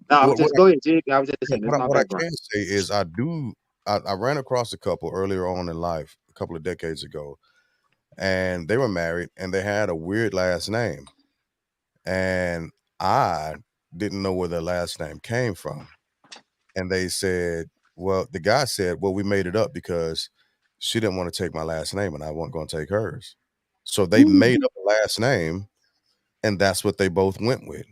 No, I'm What just go ahead, Jig. I was just Yeah, saying this is my what I background. can say is I ran across a couple earlier on in life, a couple of decades ago, and they were married and they had a weird last name. And I didn't know where their last name came from. And they said, well, the guy said, well, we made it up because she didn't want to take my last name and I wasn't going to take hers. So they made Mm, up a last name and that's what they both went with.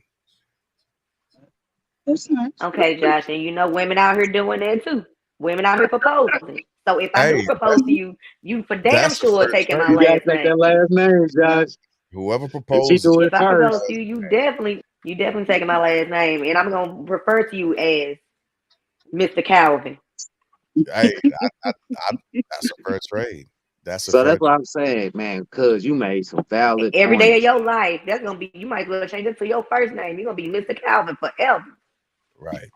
that's nice. Okay, Josh, and you know women out here doing that too. Women out here proposing. So if I Hey, do propose to you, you for damn that's the sure first taking my You rate. gotta last take that name. last name, Josh. Whoever If she proposes do it If I propose to first, you, you definitely taking my last name, and I'm gonna refer to you as Mr. Calvin. Hey, I that's a first rate. That's a so that's first what I'm saying, man. Cause you made some valid Every day of points. your life, that's gonna be. You might as well change it to your first name. You're gonna be Mr. Calvin forever. right.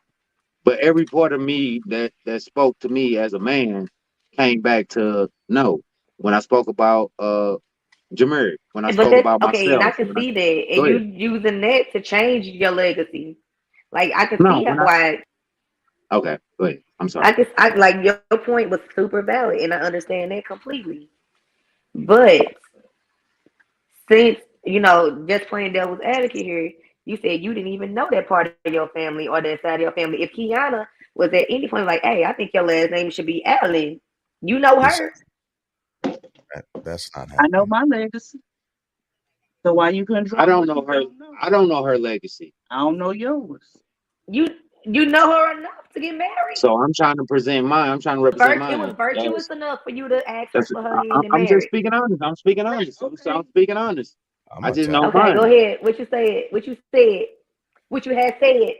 But every part of me that spoke to me as a man came back to no. When I spoke about Jameer, when I But spoke that's about okay, and I myself, can see that, go and you ahead. using that to change your legacy. Like I can No, see when why. okay, go ahead. I'm sorry. I like your point was super valid, and I understand that completely. But since just playing devil's advocate here, you said you didn't even know that part of your family or that side of your family. If Kiana was at any point like, "Hey, I think your last name should be Allen," you know You see, her. that's not I know happening. my legacy. So why you couldn't I draw don't what know you her. don't know? I don't know her legacy. I don't know yours. You you know her enough to get married. So I'm trying to present mine. I'm trying to represent It was mine. virtuous enough for you to ask her That's for her hand in I'm just marriage. speaking honest. I'm speaking honest. Okay. I'm speaking honest. I'm I gonna just tap. know Okay, go mine. ahead. What you said? What you said? What you had said?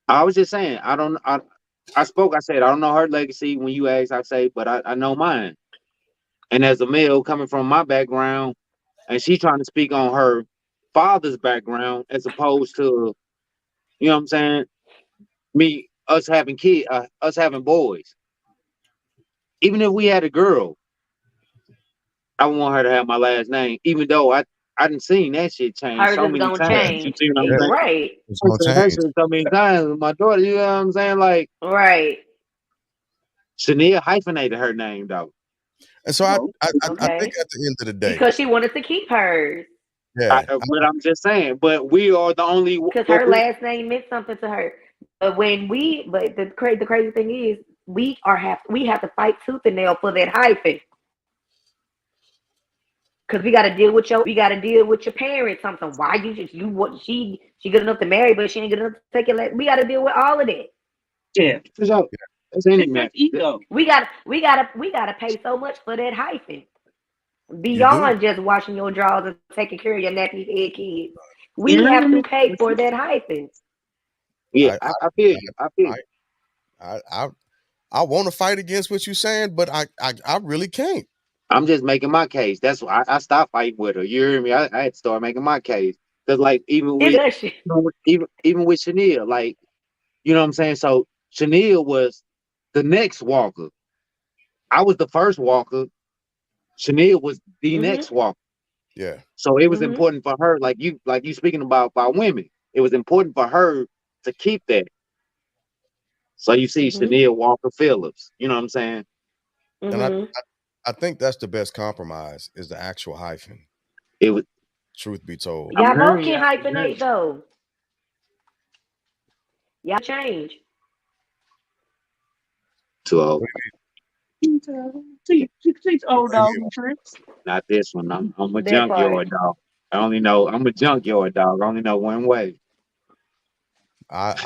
I was just saying. I spoke. I said I don't know her legacy. When you asked, I say, but I know mine. And as a male coming from my background, and she trying to speak on her father's background as opposed to, you know what I'm saying, us having us having boys. Even if we had a girl, I want her to have my last name, even though I didn't seen that shit change Hers so is many gonna Yeah, times. You change. see what I'm yeah. saying? Right, It's I gonna seen that change. shit so many times with my daughter. You know what I'm saying? Like right. Shania hyphenated her name though. And so Well, I think Okay. at the end of the day, Because she wanted to keep hers. yeah, But I'm just saying. But we are the only. Because But her we last name meant something to her. But the crazy thing is, we have to fight tooth and nail for that hyphen. Because we got to deal with your parents. Something. Why you what she good enough to marry, but she ain't good enough to take it. We got to deal with all of that. yeah. for sure. That's any man. Different ego. We gotta pay so much for that hyphen you do. beyond just washing your drawers and taking care of your nappy head kids. You We heard have to me? pay for that hyphen. Yeah, I I feel you. I feel I you. I want to fight against what you're saying, but I really can't. I'm just making my case. That's why I stopped fighting with her. You hear me? I had to start making my case because, like, Discussion. even with Chanel, like, you know what I'm saying. So Chanel was the next walker. I was the first walker. Chanel was the Mhm. next walker. Yeah, So it was Mhm. important for her, like you speaking about women. It was important for her to keep that. So you see Mhm. Chanel Walker Phillips. You know what I'm saying? and Mhm. I think that's the best compromise is the actual hyphen. It was. Truth be told, I'm Y'all both hearing can you. I'm hearing hyphenate though. Y'all change. too old. what, She's what old do you dog mean? tricks. Not this one. I'm a That part. junkyard dog. I only know I'm a junkyard dog. I only know one way. I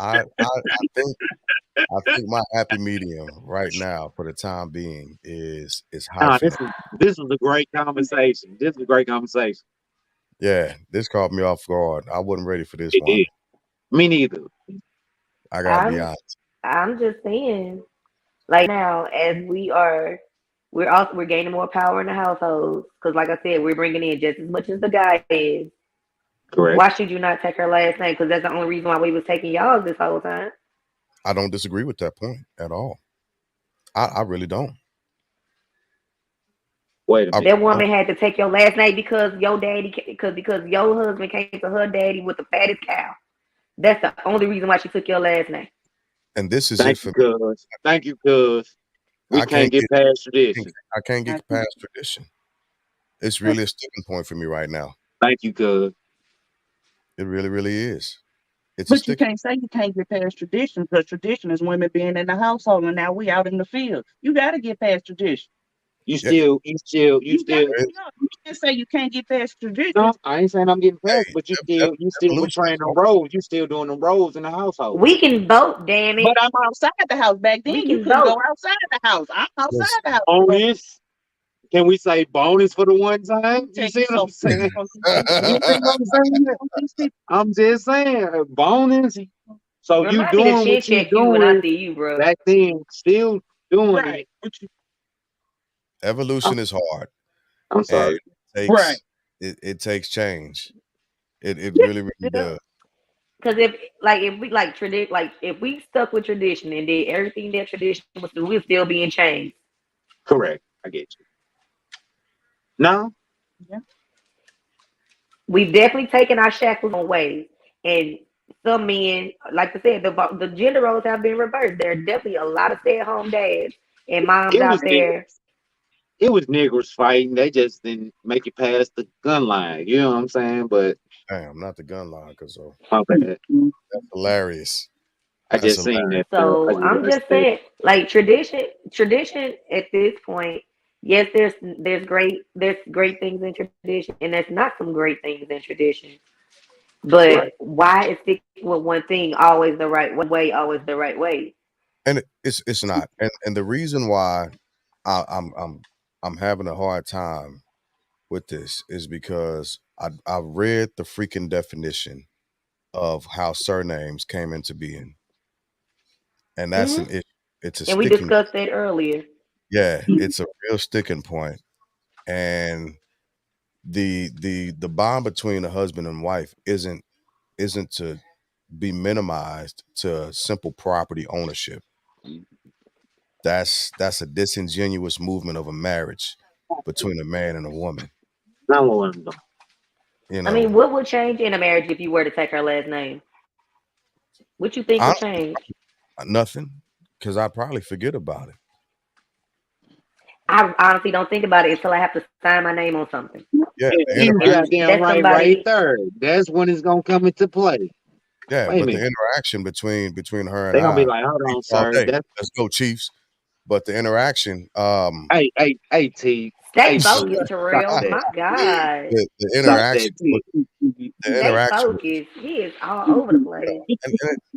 think my happy medium right now for the time being is Nah, hyphenate. this was a great conversation. This was a great conversation. Yeah, this caught me off guard. I wasn't ready for this It one. did. Me neither. I gotta be I'm honest. I'm just saying, like now, as we're gaining more power in the household because, like I said, we're bringing in just as much as the guy is. Correct. Why should you not take her last name? Because that's the only reason why we was taking y'all this whole time. I don't disagree with that point at all. I really don't. Wait a I That minute. really don't. woman had to take your last name because your daddy, because your husband came to her daddy with the fattest cow. That's the only reason why she took your last name. And this is it Thank for you, me. cuz. Thank you, cuz. We I can't can't get get past tradition. I can't get past tradition. It's really a sticking point for me right now. Thank you, cuz. It really, really is. It's a But you sticking. can't say you can't get past tradition because tradition is women being in the household and now we out in the field. You got to get past tradition. You Yeah, still, you still, you You got still. there is, no. You can't say you can't get past tradition. No, I ain't saying I'm getting past, hey, but you still evolution portraying is them hard. roles. You still doing them roles in the household. We can vote, damn But it. I'm outside the house. Back We then, you can couldn't go vote. outside the house. I'm outside Listen, the house. Bonus. Can we say bonus for the one time? You Tell see you what I'm something saying? from these people. You see what I'm saying? These people, I'm just saying, bonus. So you Remind me to doing chin what you check you when I doing see you, bro. back then, still doing it. right? But you, I'm, evolution is hard, I'm and sorry. right? it takes change. It Yeah, really, really yeah. does. Because if we like tradition, like if we stuck with tradition and did everything that tradition was do, we'd still be in chains. Correct. I get you. No, Yeah. We've definitely taken our shackles on ways, and some men, like I said, the gender roles have been reversed. There are definitely a lot of stay-at-home dads and moms it was out there. it was niggers fighting. They just didn't make it past the gun line. You know what I'm saying? But Damn, not the gun line, cause my bad. that's hilarious. I That's just seen hilarious. that. I So just I'm just saying, like tradition at this point. Yes, there's great things in tradition, and there's not some great things in tradition. But right. why is sticking with one thing always the right way, always the right way? And it's not. And the reason why I, I'm I'm I'm having a hard time with this is because I read the freaking definition of how surnames came into being, and that's Hmm. an issue. It's a And we sticking. discussed that earlier. Yeah, it's a real sticking point, and the bond between a husband and wife isn't to be minimized to simple property ownership. That's a disingenuous movement of a marriage between a man and a woman. Not what I'm doing. You I know, mean, what would change in a marriage if you were to take her last name? What you think would honestly, change? nothing, because I probably forget about it. I honestly don't think about it until I have to sign my name on something. Yeah, Yeah, the you interaction. goddamn That's right somebody. there. That's when it's gonna come into play. Yeah, Wait a but the minute. interaction between her and They're gonna be I, like, hold on, all sir. day. That's Let's go, Chiefs. But the interaction, hey T. Stay Hey T. focused, Stop Terrell. that. My God. the Stop that interaction T. the Stay interaction focused. He is all over the place.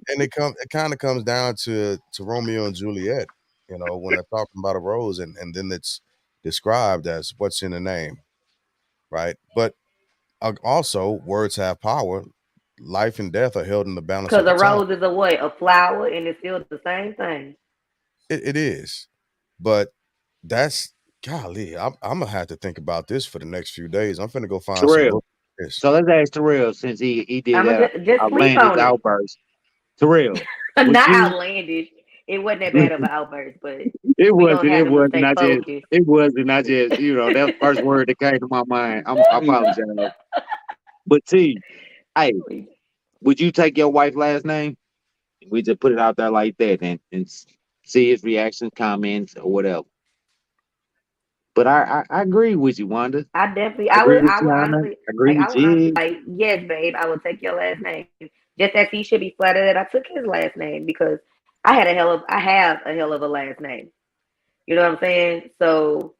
and it kind of comes down to Romeo and Juliet, when they're talking about a rose and then it's described as what's in the name, right? But also words have power. Life and death are held in the balance Because of the a tongue. rose is a what? A flower, and it's still the same thing. it is, but that's golly. I'm gonna have to think about this for the next few days. I'm finna go find some Terrell. books. on this. So let's ask Terrell since he did I'm that gonna just sleep outlandish on it. outburst. Terrell, would Not you? outlandish. It wasn't that bad of an outburst, but It we wasn't. gonna have It them to wasn't. stay I just. focused. It wasn't. I just. That was the first word that came to my mind. I apologize. But T, hey, would you take your wife's last name? We just put it out there like that and see his reactions, comments, or whatever. But I agree with you, Wanda. I definitely, I agree with I would Tiana. honestly, I agree with I would honestly Jig. like, yes, babe, I would take your last name. Just as he should be flattered that I took his last name because I have a hell of a last name. You know what I'm saying? So,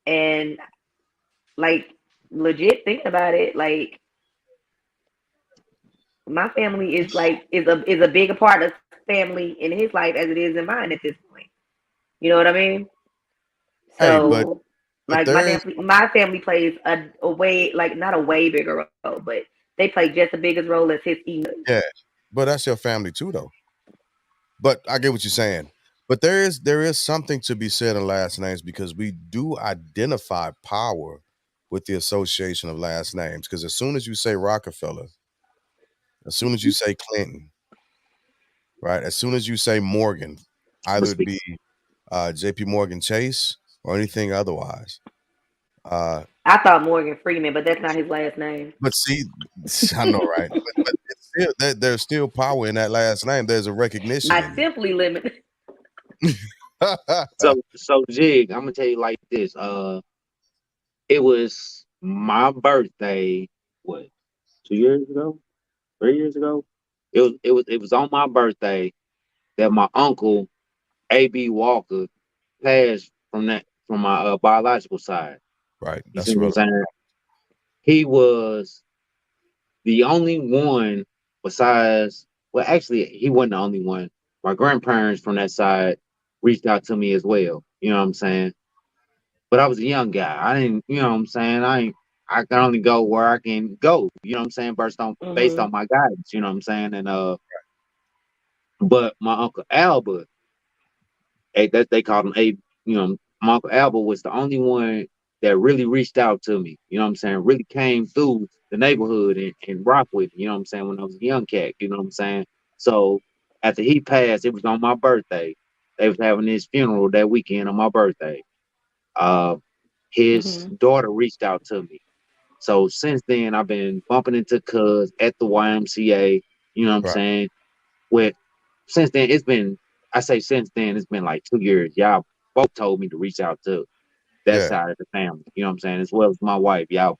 and like, legit thinking about it, like, my family is like is a bigger part of family in his life as it is in mine at this point. You know what I mean? Hey, So, but like, there is my family plays a way, like, not a way bigger role, but they play just as big as role as his email. yeah, but that's your family too, though. But I get what you're saying. But there is something to be said in last names because we do identify power with the association of last names. Because as soon as you say Rockefeller, as soon as you say Clinton, right? As soon as you say Morgan, But either it speak. be J.P. Morgan Chase or anything otherwise. Uh, I thought Morgan Freeman, but that's not his last name. but see, I know, right? But it's still, there's still power in that last name. There's a recognition Not in simply limited. it. So Jig, I'm gonna tell you like this. It was my birthday. What? 2 years ago? 3 years ago? It was on my birthday that my uncle A.B. Walker passed from my biological side. Right. You see That's what I'm relevant. saying? He was the only one besides, well, actually, he wasn't the only one. My grandparents from that side reached out to me as well. You know what I'm saying? But I was a young guy. I didn't, you know what I'm saying? I can only go where I can go. You know what I'm saying? Based Hmm. on my guidance. You know what I'm saying? And but my uncle Albert, that they called him A. My uncle Albert was the only one that really reached out to me. You know what I'm saying? Really came through the neighborhood and rock with me. You know what I'm saying? When I was a young cat. You know what I'm saying? So after he passed, it was on my birthday. They was having his funeral that weekend on my birthday. Uh, his Hmm. daughter reached out to me. So since then, I've been bumping into Cuz at the YMCA. You know what I'm Right. saying? With since then, I say since then, it's been like 2 years. Y'all both told me to reach out to that Yeah. side of the family. You know what I'm saying? As well as my wife. Y'all,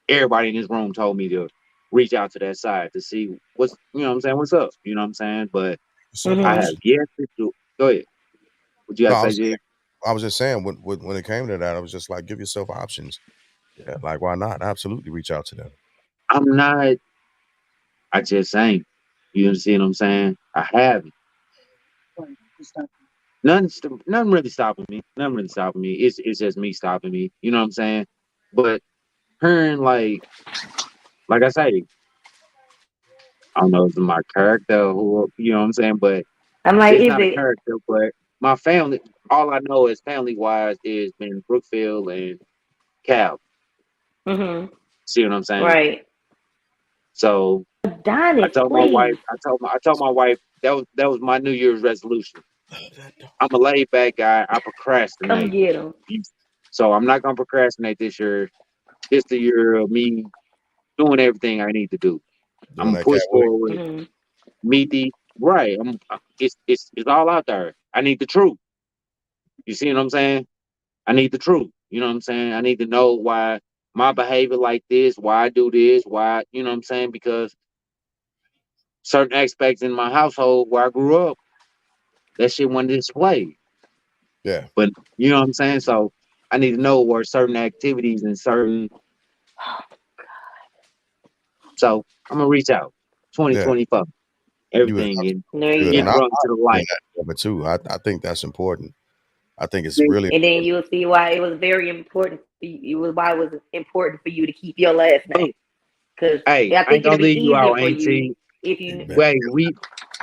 everybody in this room told me to reach out to that side to see you know what I'm saying, what's up. You know what I'm saying? But Yourself I Hmm. have options. yet to do. Go ahead. What you got No, to say, Jay? I was just saying when it came to that, I was just like, give yourself options. Yeah, like why not? Absolutely reach out to them. I'm not. I just ain't. You understand what I'm saying? I haven't. Nothing really stopping me. Nothing really stopping me. It's just me stopping me. You know what I'm saying? But hearing like I say, I don't know if it's my character or you know what I'm saying, but I'm like, it's is not a it? character, but my family all I know is family wise is been Brookfield and Cal. Hmm. See what I'm saying? Right. So I Adonis, told my wife, please I told my wife that was my New Year's resolution. I'm a laid back guy. I come procrastinate. get him. So I'm not gonna procrastinate this year. This the year of me doing everything I need to do. I'm Doing gonna that cat push willie. forward, Hmm. meet the right. It's all out there. I need the truth. You see what I'm saying? I need the truth. You know what I'm saying? I need to know why my behavior like this, why I do this, why you know what I'm saying? Because certain aspects in my household where I grew up, that shit wasn't displayed. Yeah. But you know what I'm saying? So I need to know where certain activities and certain so I'm gonna reach out. Yeah. 2024. You would Everything in There you should. And getting go. brought to the I in light. that moment too. I think that's important. I think it's really And then important. you'll see why it was very important for you. It was why it was important for you to keep your last name. Oh, Because hey, I I think ain't it'll gonna be leave you easier out, for you. Auntie. If you Wait,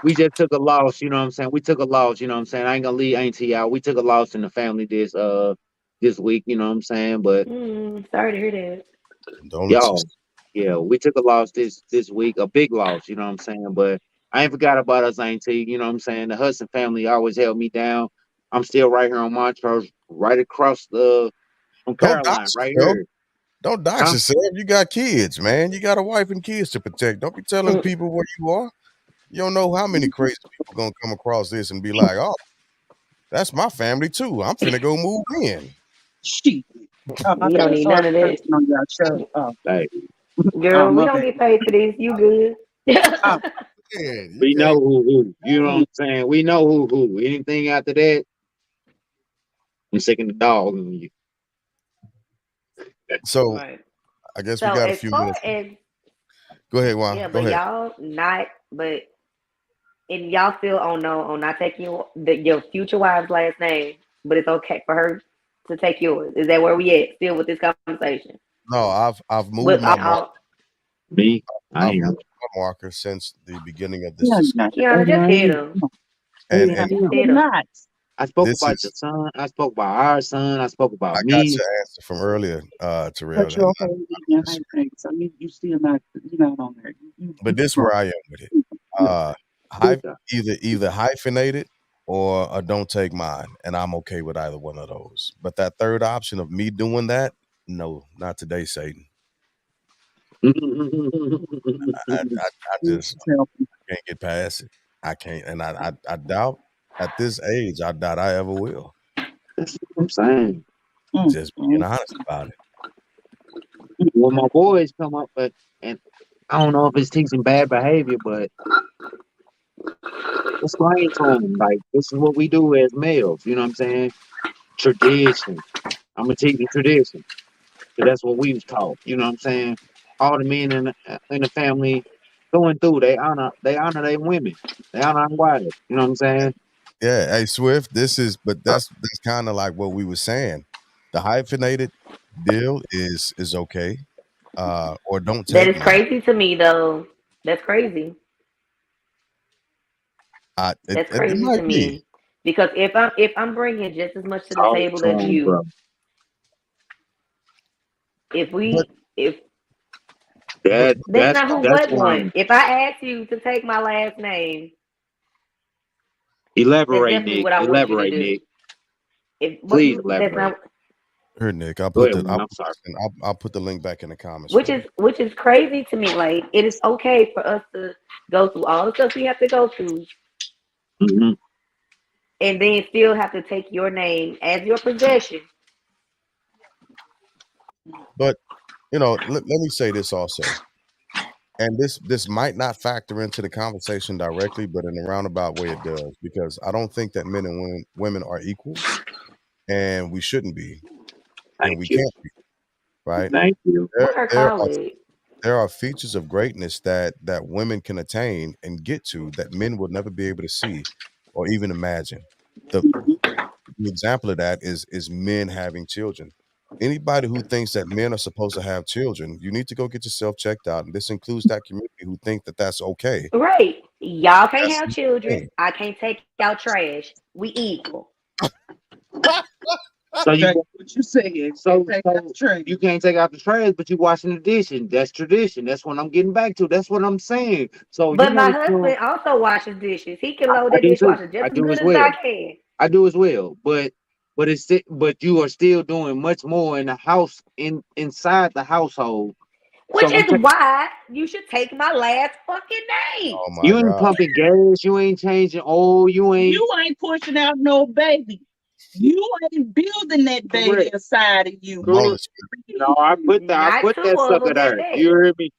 we just took a loss, you know what I'm saying? We took a loss, you know what I'm saying? I ain't gonna leave Auntie out. We took a loss in the family this week, you know what I'm saying? But sorry to hear that. y'all, condolences. yeah, we took a loss this week, a big loss, you know what I'm saying? But I ain't forgot about us, Auntie, you know what I'm saying? The Hudson family always held me down. I'm still right here on Montrose, right across the from Don't Caroline, dox right yourself. here. Don't dox Huh? yourself. You got kids, man. You got a wife and kids to protect. Don't be telling people where you are. You don't know how many crazy people gonna come across this and be like, "Oh, that's my family too. I'm finna go move in." Shit. I We don't feel need sorry none of for that. cursing on y'all show. Like, Girl, we My don't bad. get paid for this. You good. Uh, Man, you we know can't. who, you know what I'm saying? We know who. Anything after that, I'm sicking the dog on you. So Right. I guess we So got a as few far minutes. as Go ahead, Juan. yeah, Go but ahead. y'all not but and y'all still on not taking your future wife's last name, but it's okay for her to take yours. Is that where we at still with this conversation? No, I've moved With my mark. all Me, I I've am. moved my marker since the beginning of this yeah, discussion, not. Kiana, No, just I hit ain't. him. Hey, and I Just am. hit You're him. not. I spoke this about your is son. I spoke about our son. I spoke I about got me. your answer from earlier, Terrell, But and you're holding your high thing, so you still not. You're not on there. but You this wrong. where I am with it. Yeah. Uh, Good guy. either hyphenated or don't take mine, and I'm okay with either one of those. But that third option of me doing that, no, not today, Satan. I just Please help me. can't get past it. I can't, and I doubt at this age, I doubt I ever will. That's what I'm saying. Mm, Just being mm, honest about it. When my boys come up, and I don't know if it's teaching bad behavior, but explain to them like this is what we do as males. You know what I'm saying? Tradition. I'm gonna teach you tradition because that's what we was taught. You know what I'm saying? All the men in the family going through, they honor their women. They honor their wives. You know what I'm saying? Yeah, hey Swift, this is, but that's kind of like what we were saying. The hyphenated deal is okay, or don't That take is mine. crazy to me though. That's crazy. That's It crazy to might be, me. Because if I'm bringing just as much to the Talk table to as them, you, bro. if but we if but that's That's not who that's what one. one. If I ask you to take my last name, that's Elaborate, definitely Nick. what I want you to Elaborate, do. Nick. If what Please that's elaborate. not here, Nick, Go ahead, man. I'm sorry. I'll put the link back in the comments which for is you. which is crazy to me. Like it is okay for us to go through all the stuff we have to go through Hmm. and then still have to take your name as your possession. But let me say this also, and this might not factor into the conversation directly, but in a roundabout way it does, because I don't think that men and women are equal, and we shouldn't be, and Thank we you. can't be, right? Thank you. There What her there are colleague? there are features of greatness that women can attain and get to that men will never be able to see or even imagine. The example of that is men having children. Anybody who thinks that men are supposed to have children, you need to go get yourself checked out. And this includes that community who think that that's okay. Right. Y'all can't That's have not a children. thing. I can't take out trash. We equal. So you Exactly what you said. so Take so that train. you can't take out the trash, but you washing the dishes. That's tradition. That's what I'm getting back to. That's what I'm saying. So you But my want to? husband also washes dishes. He can I, load I that do too. dishwasher I just as do good as as I well. can. I do as well. But you are still doing much more in the house inside the household. So Which I'm is saying why you should take my last fucking name. Oh my you ain't God. pumping gas. You ain't changing oil. You ain't You ain't pushing out no baby. You ain't building that baby correct. inside of you. Come on, Correct. let's No, I Not put two that of sucker them at there. that. You heard me.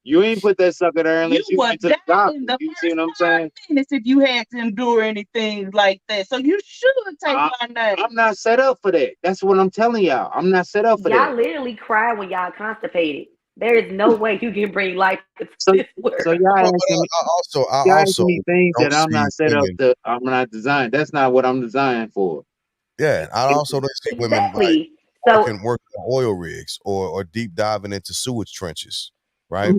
You ain't put that sucker there You unless you would went to die the doctor. in the You see first what I'm 5 saying? minutes if you had to endure anything like that. So you should take I, my name. I'm not set up for that. That's what I'm telling y'all. I'm not set up for that. Y'all literally cry when y'all constipated. There is no way you can bring life into So this world. so y'all But asking me I y'all also asking me things don't that I'm see not set up women. to. I'm not designed. That's not what I'm designed for. Yeah, I also don't see women like Exactly. So, working on oil rigs or deep diving into sewage trenches, right?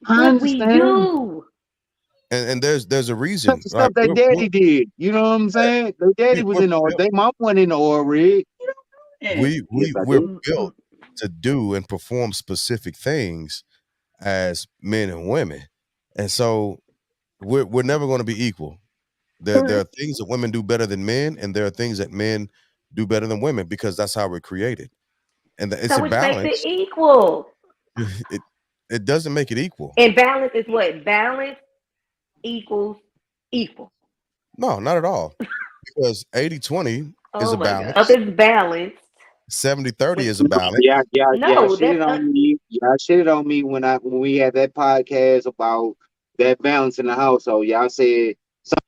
I but we understand. do. and there's a That's reason. the Like stuff that daddy did. You know what I'm saying? Their daddy was we're in the oil. built, They mom went in the oil rig. Yeah. Yes, I we're do. built to do and perform specific things as men and women, and so we're never going to be equal. There are Correct. things that women do better than men, and there are things that men do better than women because that's how we're created, and it's So a which makes it balance. equal. It it doesn't make it equal. And balance is what? Balance equals equal. No, not at all. Because 80-20 is Oh a my God. If balance. it's balanced, 70-30 which is a balance. Yeah, no, shitted that's on me. Y'all shitted on me when we had that podcast about that balance in the household. Y'all said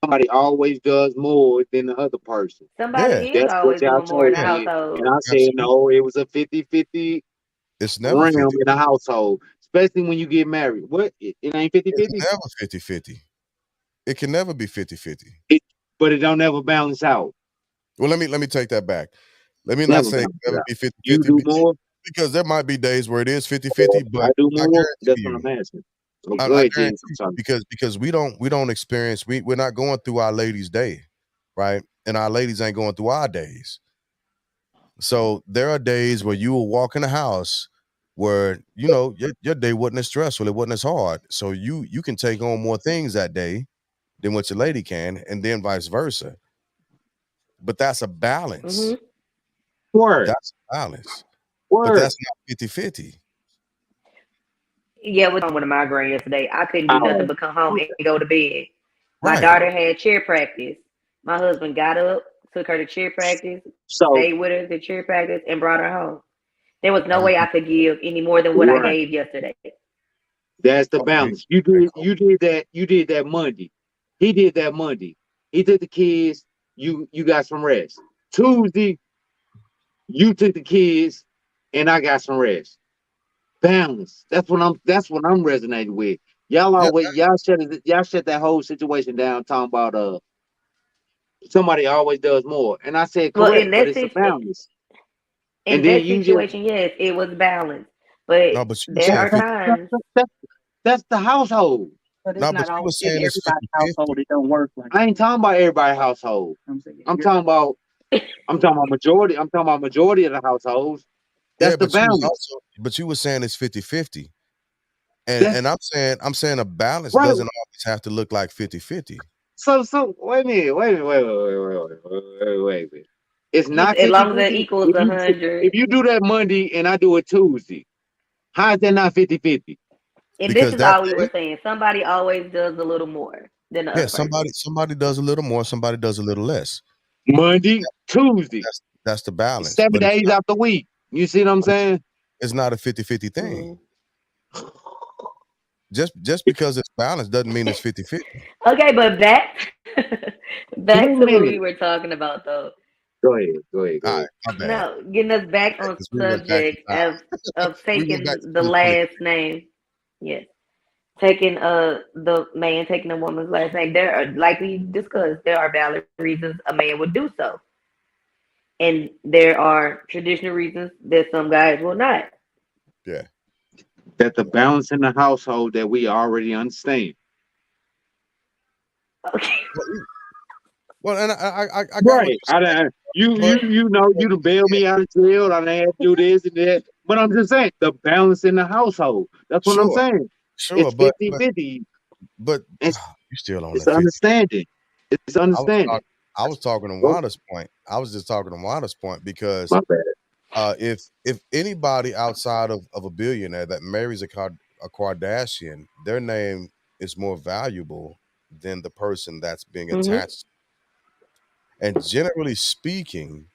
somebody always does more than the other person. somebody Yeah, is That's what always y'all doing more in told the yeah, me. And household. I said, absolutely. no, it was a 50-50 It's never realm 50. in the household, especially when you get married. What? It ain't It's 50-50? never 50-50. It can never be 50-50. It, but it don't ever balance out. Well, let me take that back. Let me not Never say it balance can it never out. be You 50-50 do more, because there might be days where it is or 50-50, I but do I more. guarantee That's what you, I'm asking. Oh, go I ahead, guarantee James. I'm you, sorry. because we don't experience we're not going through our ladies' day, right? And our ladies ain't going through our days. So there are days where you will walk in the house where your day wasn't as stressful, it wasn't as hard. So you can take on more things that day than what your lady can, and then vice versa. But that's a balance. Hmm. Word, That's a balance. But word. that's not 50-50. Yeah, with a migraine yesterday. I couldn't do nothing Oh, but come home and go to bed. My Right. daughter had cheer practice. My husband got up, took her to cheer practice, so stayed with her to cheer practice, and brought her home. There was no I mean, way I could give any more than what I right. gave yesterday. That's the okay, balance. You okay, did cool. you did that Monday. He did that Monday. He took the kids. You got some rest. Tuesday, you took the kids, and I got some rest. Balance. That's what I'm resonating with. Y'all Yeah, always y'all shut that whole situation down talking about somebody always does more. And I said Well, correct, but it's a balance. And in then that you just situation, yes, it was balanced. But no, but you were there that's saying are 50. times, that's, that's the household. But it's No, but not you all were in saying it's everybody's 50-50. household. It don't work like I ain't talking about everybody's household. I'm saying. I'm talking about I'm talking about majority. I'm talking about majority of the households. Yeah, That's the but you was balance. also but you were saying it's 50-50. And That's and I'm saying a balance right. doesn't always have to look like 50-50. So wait a minute. Wait a minute. It's you not as long as 50-50. it equals If a you hundred. if you do that Monday and I do it Tuesday, how is that not 50-50? And this Because is that all we day, were saying. Somebody always does a little more than the yeah, other person. somebody does a little more, somebody does a little less. Monday, Tuesday, That's the balance. 7 days out the week. You see what I'm But it's saying? it's not a 50-50 thing. Mm. Just because it's balanced doesn't mean it's 50-50. Okay, but back Wait back a to what we minute. were talking about though. Go ahead. Go ahead. Go All right, ahead. my bad. No, getting us back on Because we went back in subject time. of We went back to taking the 2020. last name. Yes. Taking the man taking a woman's last name. There are, like we discussed, there are valid reasons a man would do so. And there are traditional reasons that some guys will not. Yeah. That the balance in the household that we already understand. Okay. Well, well, and I got what Right. you're I saying, done, you but you you know you done bail yeah, me out of jail. I done had to do this and that. But I'm just saying the balance in the household. That's what I'm sure, saying. sure, It's but 50-50. but It's you still on it's that 50. understanding. It's I was understanding. talking I was talking to Oh, Wanda's point. I was just talking to Wanda's point because my bad. if anybody outside of a billionaire that marries a Kardashian, their name is more valuable than the person that's being Hmm. attached. And generally speaking,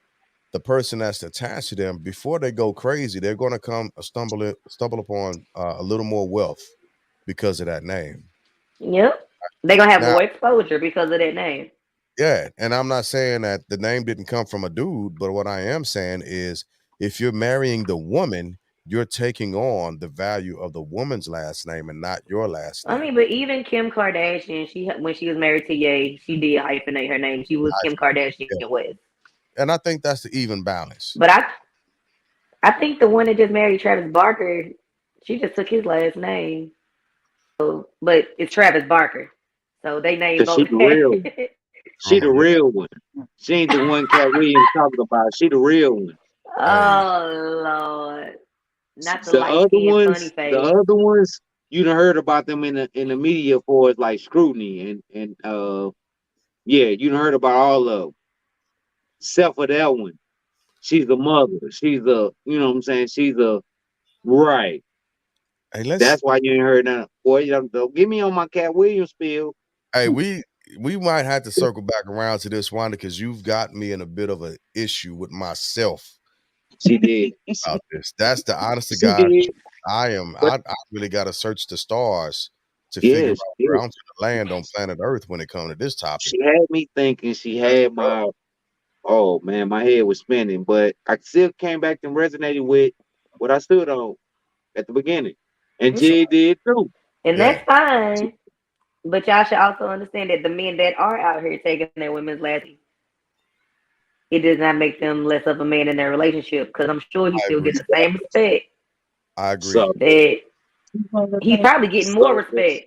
the person that's attached to them, before they go crazy, they're going to stumble upon a little more wealth because of that name. Yep. They're gonna have Now, more exposure because of that name. yeah, and I'm not saying that the name didn't come from a dude, but what I am saying is if you're marrying the woman, you're taking on the value of the woman's last name and not your last I name. mean, but even Kim Kardashian, she when she was married to Ye, she did hyphenate her name. She was Kim Kardashian Yeah. West. And I think that's the even balance. But I think the one that just married Travis Barker, she just took his last name. So, but it's Travis Barker. So they name Cause she both. the real one. She the Drummer man. real one. She ain't the one Cat Williams talking about. She the real one. Hey, Oh Lord, not the The light other skinned funny ones, the face. other ones, you done heard about them in the media for like scrutiny and yeah, you done heard about all of them. Except for that one. She's the mother. She's the you know what I'm saying? She's the right. hey, let's. That's why you ain't heard that. Boy, you don't get me on my Cat Williams spiel. Hey, we might have to circle back around to this, Wanda, because you've got me in a bit of an issue with myself She did. about this. That's the honest to She God. did. But I really got to search the stars to figure yeah, out she where did. I'm to land on planet Earth when it comes to this topic. She had me thinking. She That's had rough. my oh man, my head was spinning. But I still came back and resonated with what I stood on at the beginning, and Mm, Jay did too. and Yeah, that's fine. But y'all should also understand that the men that are out here taking their women's last, it does not make them less of a man in their relationship. Because I'm sure he's I still agree. getting the same respect I agree. So, that he's probably getting more so respect.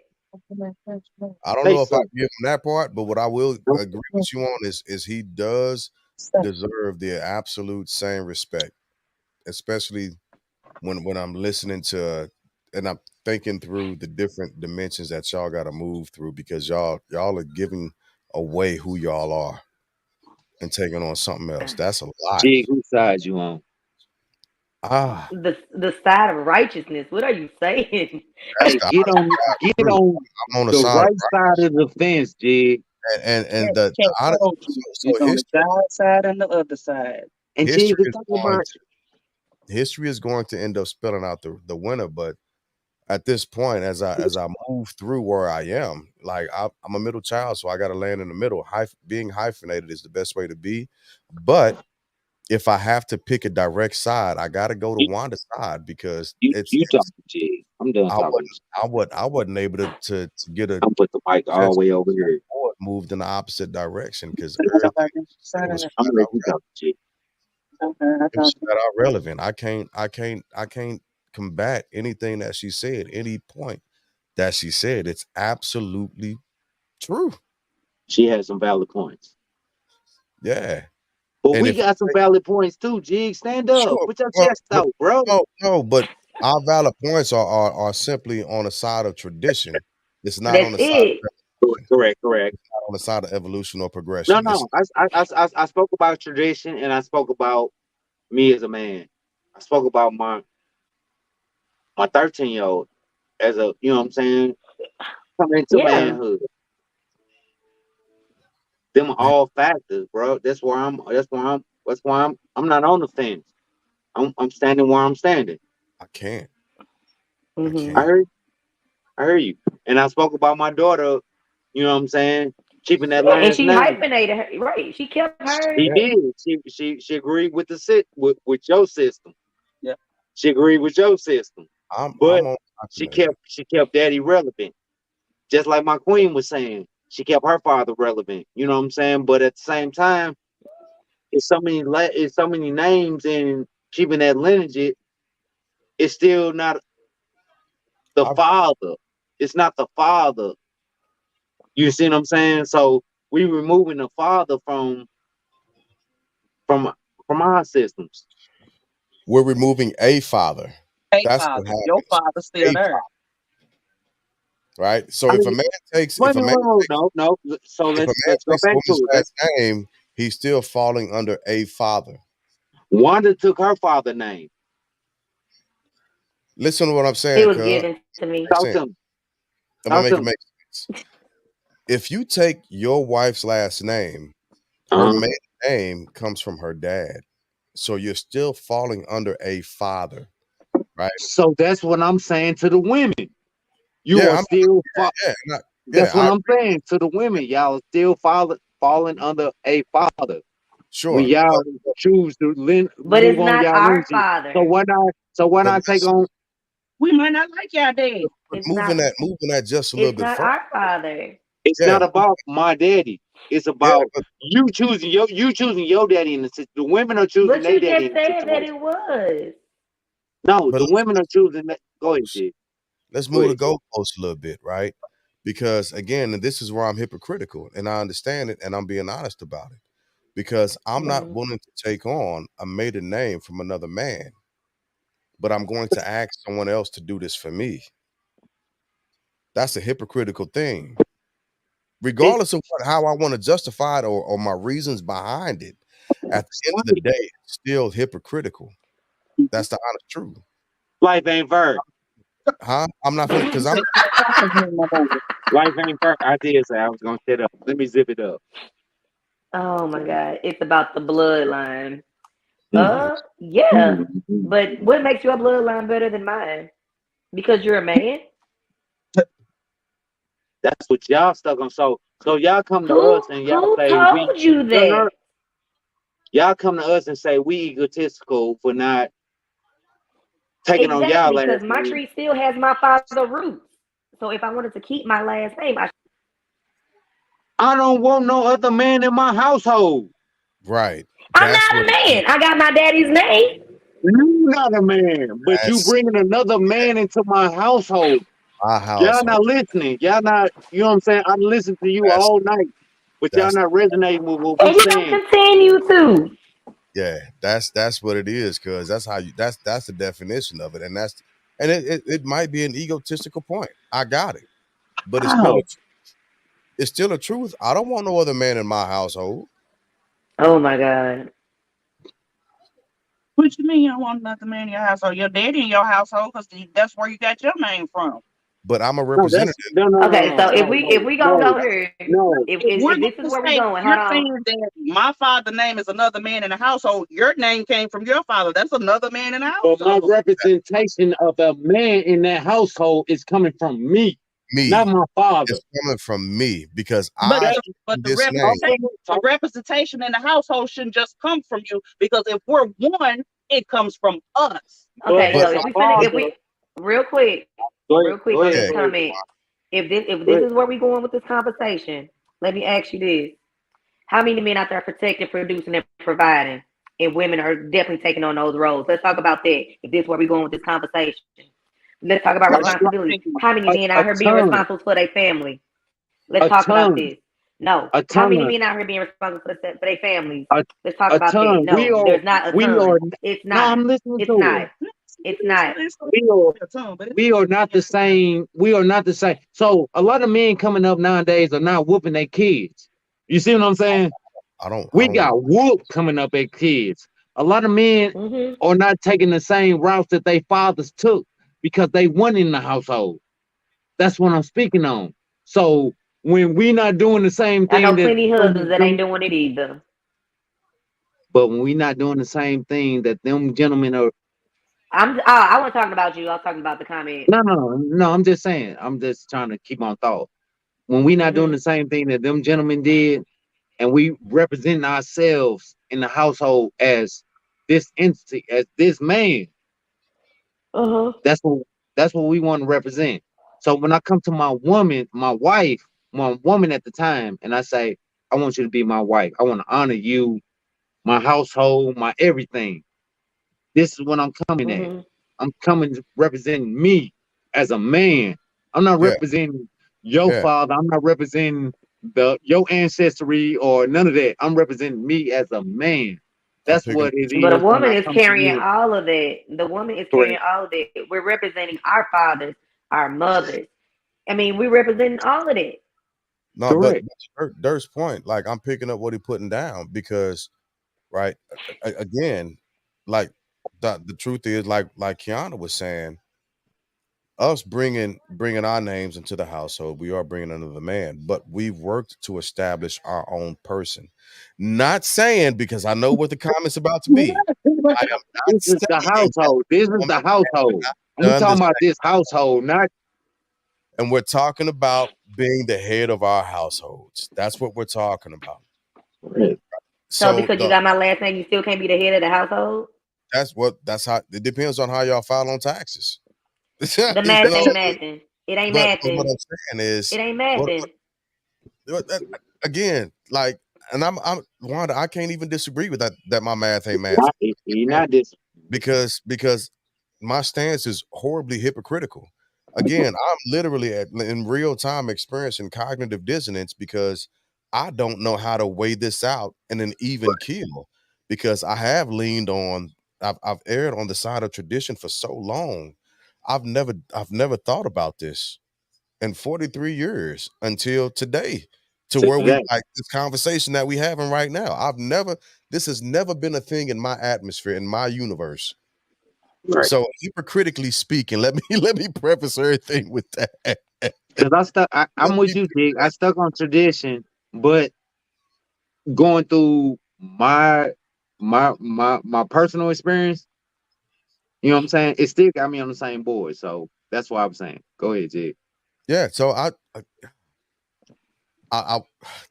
I don't say know if I something. give him that part, but what I will agree with you on is he does deserve the absolute same respect, especially when I'm listening to and I'm thinking through the different dimensions that y'all got to move through because y'all are giving away who y'all are and taking on something else. That's a lot. Jig, whose side you on? Ah, The side of righteousness. What are you saying? that's Hey, the honest to God get truth. on I'm on the the side of right side of the fence, Jig. and Cat, the cat honest, told so, you so it's on the God side and the other side. And history Jig is is talking going about history is going to end up spelling out the winner, but at this point, as I move through where I am, like I'm a middle child, so I got to land in the middle. Being hyphenated is the best way to be, but if I have to pick a direct side, I got to go to you, Wanda's side because you talking, Jig. I'm done I talking. wasn't able to get a I'm put the mic all the just way over here. moved in the opposite direction because I talk everything like this. it Side of was the I'm flat gonna let out you talk, Jig. okay, I it was talk. flat out relevant. I can't combat anything that she said, any point that she said. It's absolutely true. She has some valid points. Yeah. But And we if got some valid points too, Jig. Stand up. sure, Put your well, chest but out, bro. no, but our valid points are simply on the side of tradition. It's not That's on the side of it. revolution. Correct, correct. Not on the side of evolution or No, progression. It's no. I spoke about tradition and I spoke about me as a man. I spoke about my 13-year-old as a you know what I'm saying, coming into Yeah. manhood. Them are man, all factors, bro. That's why I'm not on the fence. I'm standing where I'm standing. I can't. I Hmm. I can't. heard I heard you. And I spoke about my daughter, you know what I'm saying, keeping that Yeah, and last she name. hyphenated her. Right. She kept hers. She Yeah, did. She agreed with the with your system. Yeah. She agreed with your system. I'm But on she hyphenated. kept daddy relevant. Just like my queen was saying. She kept her father relevant. You know what I'm saying? But at the same time, it's so many names and keeping that lineage, it's still not the I've father. It's not the father. You see what I'm saying? So we removing the father from from our systems. we're removing a father. Hey, That's what father, your happens. father's still A there. father, right? So I if a mean, man takes wait a minute, no, no. So if a man let's go takes a back woman's to it. last name, he's still falling under a father. Wanda took her father name. Listen to what I'm It saying, was cuz. given to me. Talk to him. I'm gonna Talk make to it him. make sense. If you take your wife's last name, her Uh-huh. maiden name comes from her dad. So you're still falling under a father, right? So that's what I'm saying to the women. You Yeah, are still yeah, not, yeah, that's what I I'm saying to the women. Y'all are still falling under a father. When sure. y'all But choose to But move it's on not y'all our lineage. father. So why but not take listen, on We might not like y'all dad. but It's not. moving that just a little It's bit not further. our father. it's Yeah, not about my daddy. It's yeah, about but you choosing your daddy in the situation. The women are choosing But their you daddy just in the said that situation. it was. No, but the women are choosing that. Go ahead, Jay. let's Go move the ahead. goalposts a little bit, right? because again, and this is where I'm hypocritical, and I understand it, and I'm being honest about it, because I'm not Mhm. willing to take on a maiden name from another man, but I'm going to ask someone else to do this for me. That's a hypocritical thing. It, Regardless of how I want to justify it, or my reasons behind it, at the end of the life, day, it's still hypocritical. That's the honest truth. life ain't fair. Huh? I'm not finna, because I'm Life ain't fair. I did say I was gonna shut up. Let me zip it up. Oh my God, it's about the bloodline. Mhm. Yeah, Mhm. but what makes your bloodline better than mine? Because you're a man? That's what y'all stuck on. So y'all come to us and y'all Who say we told you no no that? y'all come to us and say we egotistical for not taking on y'all Exactly, last because my name. tree still has my father roots. So if I wanted to keep my last name, I don't want no other man in my household. right. I'm That's not what a it is. man. I got my daddy's name. You not a man, but you That's bringing another man into my household. my Y'all household. not listening. Y'all not. You know what I'm saying? I listened to you That's all night, but y'all that's not resonating with what we And y'all saying. continue to. yeah. That's what it is. Because that's how you. That's the definition of it, and it might be an egotistical point. I got it, but How? it's still a truth. I don't want no other man in my household. Oh my God. What you mean you don't want another man in your household? Your daddy in your household, because that's where you got your name from. But I'm a No, that's representative. no, no, no, Okay, no, so if no, we if no, we gonna no, go here, no. If we're if going this is to where we say, going, hold you're on. saying that my father's name is another man in the household, your name came from your father. That's another man in the But my household. representation of a man in that household is coming from me, not Me. my father. It's coming from me because But I That's the but own the this name. representation in the household shouldn't just come from you, because if we're one, it comes from us. but Okay, But so as if a we finna, if father, we real quick, go ahead, real quick go on ahead, this yeah, go ahead. comment, if Go this ahead. is where we going with this conversation, let me ask you this: how many men out there are protecting, producing, and providing, and women are definitely taking on those roles? Let's talk about that. If this is where we going with this conversation, let's talk about A, responsibility. How many men a out here being ton, responsible for their family? Let's a talk about ton, this. No. a How many ton, men out here being responsible for their families? a, Let's talk a about that. ton. No, there's not a We are. ton. It's No, not. I'm listening It's to not. it. It's not. We are. We are not the same. We are not the same. So a lot of men coming up nowadays are not whooping their kids. You see what I'm saying? I We don't got whooped coming up at kids. A lot of men Mm-hmm. are not taking the same routes that their fathers took because they won in the household. That's what I'm speaking on. So when we not doing the same I know thing that plenty of husbands them that ain't do, doing it either. but when we not doing the same thing that them gentlemen are, I wasn't talking about you. I was talking about the comment. no, I'm just saying. I'm just trying to keep on thought. When we not doing Mm-hmm. the same thing that them gentlemen did, and we representing ourselves in the household as this entity, as this man, Uh-huh. that's what we want to represent. So when I come to my woman, my wife, my woman at the time, and I say, I want you to be my wife. I want to honor you, my household, my everything. This is what I'm coming at. Mm-hmm. I'm coming to representing me as a man. I'm not yeah, representing your yeah. father. I'm not representing your ancestry or none of that. I'm representing me as a man. I'm That's picking what up it what But a you're is putting when woman I is come to carrying you. all of that. The woman is carrying Correct. all of that. We're representing our fathers, our mothers. I mean, we're representing all of that. no, Correct. but Dirk's point, like I'm picking up what he putting down because right again, like the truth is like Kiana was saying, us bringing our names into the household, we are bringing another man, but we've worked to establish our own person. Not saying, because I know what the comment's about to be, I am not This is the saying that household. This is woman the has household. not We done the talking about same, this household, not and we're talking about being the head of our households. That's what we're talking about. correct. So So because you got my last name, you still can't be the head of the household? that's how it depends on how y'all file on taxes. The You math know, ain't mathing. It ain't but what mathing. I'm saying is It ain't what mathing. again, like, and I'm Wanda, I can't even disagree with that my math ain't math He not this. because my stance is horribly hypocritical. Again, I'm literally in real time experiencing cognitive dissonance because I don't know how to weigh this out in an even keel because I have leaned on I've erred on the side of tradition for so long. I've never thought about this in 43 years until today to where we Today, like this conversation that we having right now. This has never been a thing in my atmosphere, in my universe. right? So hypocritically speaking, let me let me preface everything with that. Because I stuck. I'm Let with me you, Jig. I stuck on tradition, but going through my personal experience, you know what I'm saying? It still got me on the same board. So that's why I'm saying. Go ahead, Jig. yeah, so I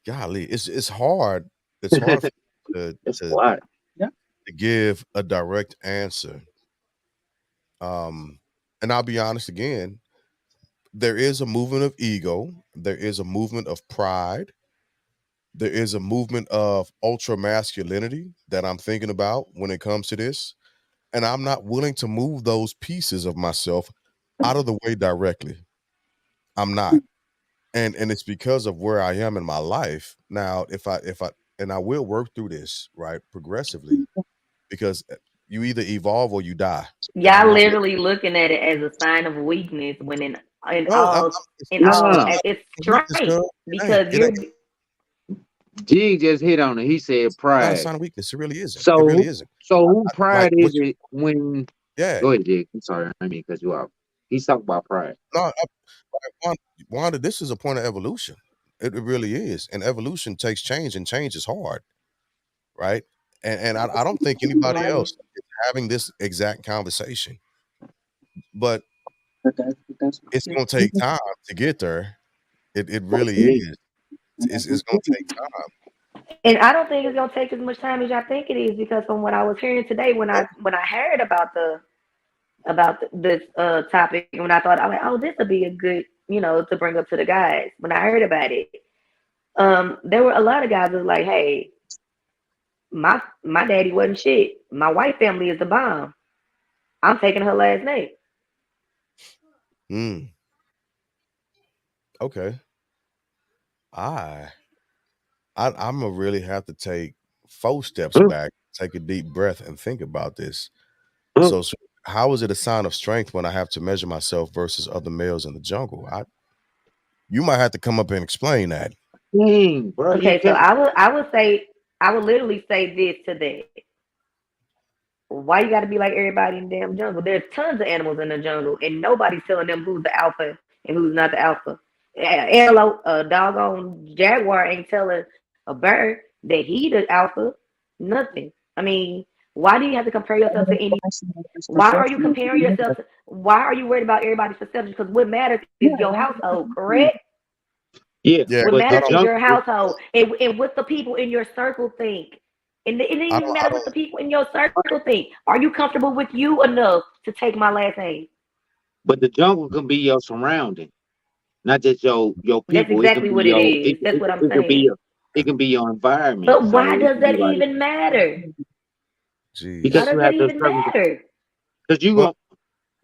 golly, it's hard. It's hard for me to It's a to lot. Yeah. to give a direct answer. Um, and I'll be honest again, there is a movement of ego, there is a movement of pride, there is a movement of ultra masculinity that I'm thinking about when it comes to this. And I'm not willing to move those pieces of myself out of the way directly. I'm not. And it's because of where I am in my life. Now, if I and I will work through this, right, progressively, because you either evolve or you die. And I'm Y'all not literally looking at it as a sign of weakness when in no, all in it's all Nah, not it's weakness, strength girl. It ain't. because It ain't. you're Jig just hit on it. He said It's not a pride. sign of weakness. It really isn't. It So, really isn't. who Like pride what is you it when? yeah. Go ahead, Jig. I'm sorry, I mean, cut you off. He's talking about pride. No, Wanda, this is a point of evolution. It really is. And evolution takes change, and change is hard, right? And I don't think anybody right. else is having this exact conversation. But But that's it's it. gonna take time to get there. It really Me. is. And It's gonna take time. And I don't think it's gonna take as much time as y'all think it is because from what I was hearing today when I heard about this topic and when I thought I was like, oh, this would be a good, to bring up to the guys. When I heard about it, there were a lot of guys that was like, hey, my daddy wasn't shit. My white family is the bomb. I'm taking her last name. Mm, okay. I I'm gonna really have to take 4 steps Uh, back, take a deep breath, and think about this. uh, So how is it a sign of strength when I have to measure myself versus other males in the jungle? You might have to come up and explain that. Dang, bro, you Okay, so can't. I would literally say this to that. Why you got to be like everybody in the damn jungle? There's tons of animals in the jungle, and nobody's telling them who's the alpha and who's not the alpha. Antelope, a doggone jaguar ain't telling a bird that he the alpha. Nothing. I mean, why do you have to compare yourself to any? Why are you comparing yourself? Why are you worried about everybody's perception? Because what matters is Yeah, your household, correct? Yeah, Yeah, What but the I matters don't is junk. your household and what the people in your circle think. And it didn't even I matter what don't the people in your circle think. Are you comfortable with you enough to take my last name? But the jungle can be your surrounding, not just your That's people. It can exactly be what it your is. That's what I'm it can be saying. your environment. But why So it does can be that like even matter? jeez. Why because you does that have to even certain matter? because you Well, go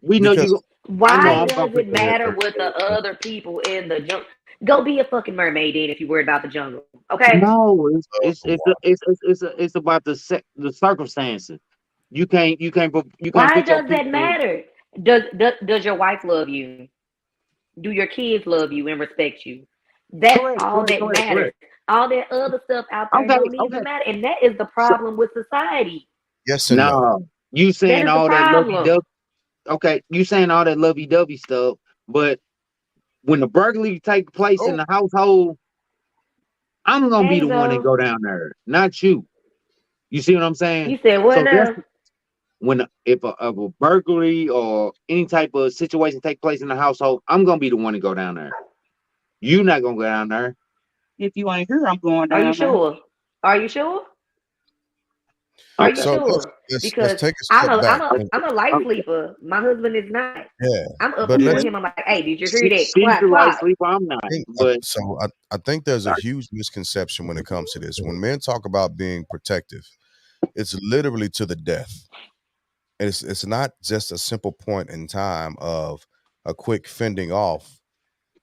we know because you I know Why I'm gonna does put it you in matter there. what the other people in the jungle? Go be a fucking mermaid then if you're worried about the jungle. Okay? No, oh, it's about the circumstances. You can't Why put your does that people. matter? Does your wife love you? Do your kids love you and respect you? That's Correct, all correct, that correct, matters. correct. All that other stuff out there Okay, don't okay. even matter. And that is the So problem with society. yes and no. now you That saying is the all that lovey problem. dovey. Okay, you saying all that lovey dovey stuff, but when the burglary take place in Oh, the household, I'm gonna be Hey, the one that Zo. go down there, not you. You see what I'm saying? You said what So that's now? when if a burglary or any type of situation take place in the household, I'm gonna be the one to go down there. You not gonna go down there. if you ain't here, I'm going Are you down there. sure? Are you sure? Are you Okay. so sure? let's Because take a I'm step a I'm back. a And, I'm a light Okay. sleeper. My husband is not. yeah, I'm up but Yeah. before let's him. I'm like, hey, did you hear that? She's Clock, the light clock. sleeper. I'm not. think But I think there's a huge misconception when it comes to this. When men talk about being protective, it's literally to the death. It's not just a simple point in time of a quick fending off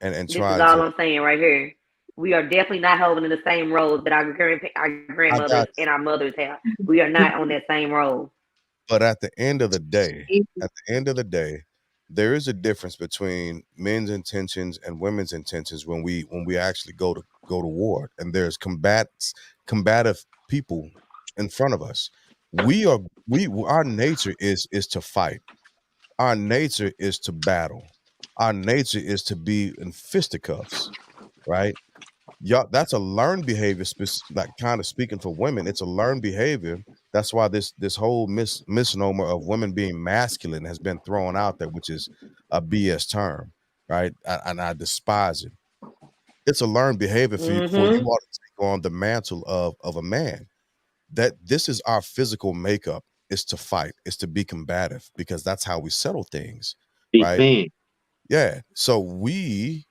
and This is trying all to. I'm saying right here. We are definitely not holding in the same roles that our I grandmothers got, and our mothers have. We are not on that same role. but at the end of the day, at the end of the day, there is a difference between men's intentions and women's intentions when we actually go to war, and there's combative people in front of us. We are we Our nature is to fight. Our nature is to battle. Our nature is to be in fisticuffs, right? Yeah, that's a learned behavior. Like kind of speaking for women, it's a learned behavior. That's why this whole misnomer of women being masculine has been thrown out there, which is a BS term, right? And I despise it. It's a learned behavior for you Mm-hmm. all to take on the mantle of a man. That this is our physical makeup, is to fight, is to be combative, because that's how we settle things, right? Defend. Yeah. So we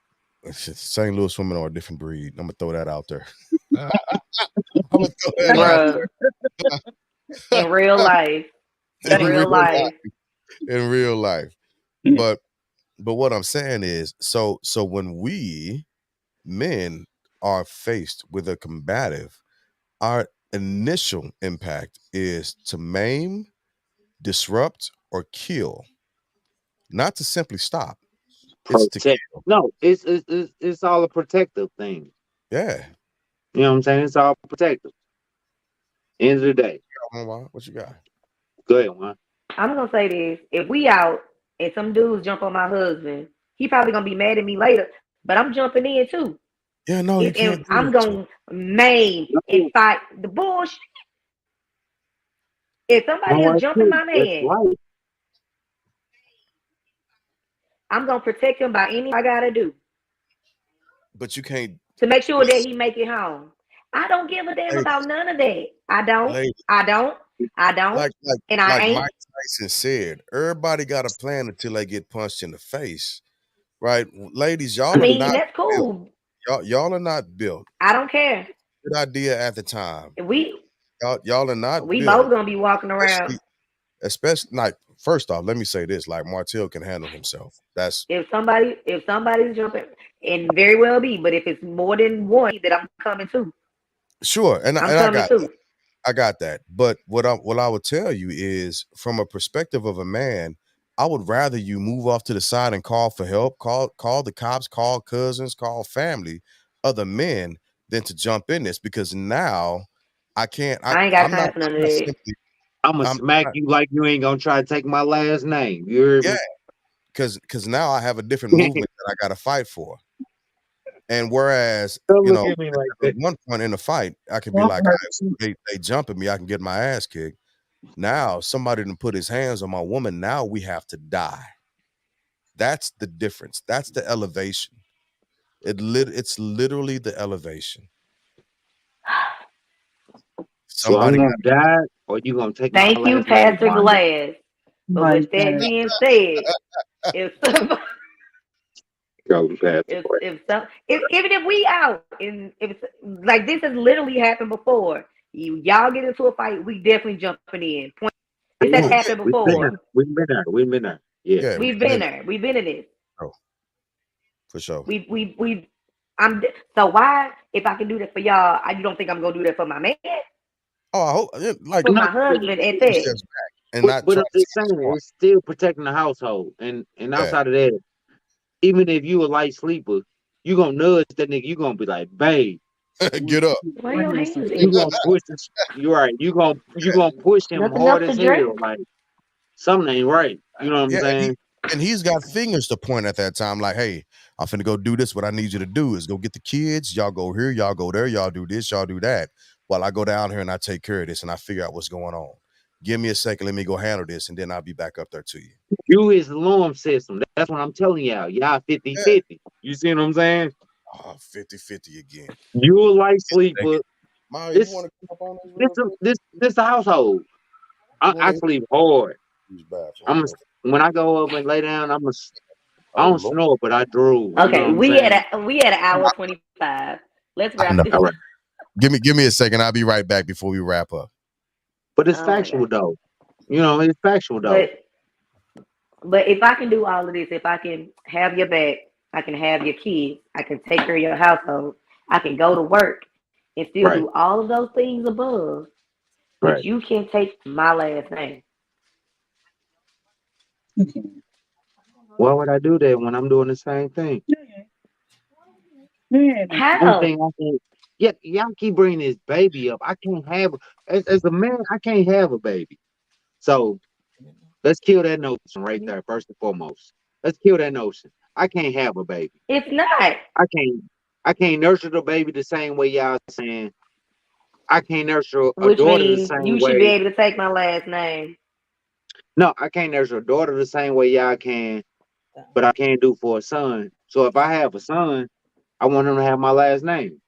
St. Louis women are a different breed. I'm gonna throw that out there. I'm gonna throw that out Bruh, in real life, in there in real real life, in real life. Yeah. But what I'm saying is, so when we men are faced with a combative, our initial impact is to maim, disrupt, or kill, not to simply stop. It's to Protect. kill. No, it's all a protective thing. Yeah. You know what I'm saying? It's all protective. End of the day. What you got? Go ahead, man. I'm gonna say this: if we out and some dudes jump on my husband, he probably gonna be mad at me later. But I'm jumping in too. Yeah, no, you And can't do I'm that too. gonna maim and No, fight the bullshit. If somebody no, is that's jumping true. my That's man, right. I'm gonna protect him by any I gotta do But you can't, to make sure that he make it home. I don't give a damn about ladies, none of that. I don't. ladies, I don't. I don't. like like And I like Mike ain't. Tyson said, everybody got a plan until they get punched in the face, right? Ladies, I y'all are mean, not that's built. cool. Y'all are not built. I don't care. Good idea at the time. We Y'all are not we both built, gonna be walking around. especially like, first off, let me say this: like Martell can handle himself. That's If somebody's jumping, and very well be, but if it's more than one, that I'm coming too. sure, and I'm I coming got too. I got that. But what I would tell you is, from a perspective of a man, I would rather you move off to the side and call for help, call the cops, call cousins, call family, other men, than to jump in this, because now I can't. I ain't got time for none I'm of not that. simply. I'ma I'm smack not, you like you ain't gonna try to take my last name. You heard yeah, me? because now I have a different movement that I got to fight for. And whereas, Don't look at me like at that. one point in the fight, I could be Well, like, hurt "All too. right, they jump at me, I can get my ass kicked." Now somebody didn't put his hands on my woman. Now we have to die. That's the difference. That's the elevation. It's literally the elevation. So I'm Somebody gonna got die, or you gonna take my Thank you, last name, Pastor Wanda? Glass. But Like with that that. being said, if somebody, Go past the point. if some, if even if we out and if it's, like this has literally happened before, y'all get into a fight, we definitely jumping in. Point. This has oh yeah, happened We've been yeah, there. before. We've been there. We've been there. Yeah. yeah, We've we've been been there. We've been in this. there. Oh, for sure. We. I'm so why if I can do that for y'all, you don't think I'm gonna do that for my man, Oh, I hope, yeah, like, for No, my husband at take that. steps back and not but try I'm to just take his saying, part. it's still protecting the household. And Yeah, outside of that, even if you a light sleeper, you gonna nudge that nigga. You gonna be like, babe. get up. Where your hands You at? gonna push this. You right. You gonna push him Nothing hard else to as hell. drink. Like something ain't right. You know what I'm Yeah, saying? and he's got fingers to point at that time, like, "Hey, I'm finna go do this. What I need you to do is go get the kids. Y'all go here, y'all go there, y'all do this, y'all do that. While I go down here and I take care of this and I figure out what's going on. Give me a second, let me go handle this, and then I'll be back up there to you." You his alarm system. That's what I'm telling y'all. Y'all 50 Yeah. 50. You see what I'm saying? Oh, 50-50 again. You a light Take sleeper. it. Mario, you This want to come up on this real quick? this a household. You want I to sleep hard. use the bathroom I'm real quick? when I go up and lay down, I Oh don't Lord. snore, but I drool. You know what Okay, I'm we saying? at an hour 25. Let's I wrap know. this. All right. Give me a second. I'll be right back before we wrap up. But it's Oh my factual god! though. You know, it's factual though. But But if I can do all of this, if I can have your back, I can have your kids, I can take care of your household, I can go to work and still do Right, all of those things above, but right. you can take my last name. You can. Why would I do that when I'm doing the same thing? Yeah, yeah. Yeah, that's Only How? thing I can, yeah, y'all keep bringing this baby up. I can't have, as a man, I can't have a baby. So let's kill that notion right there, first and foremost. Let's kill that notion. I can't have a baby. It's not. I can't, I can't nurture the baby the same way y'all saying. I can't nurture a Which daughter the means same you should be way. able to take my last name. No, I can't nurture a daughter the same way y'all can, but I can do for a son. So if I have a son, I want him to have my last name.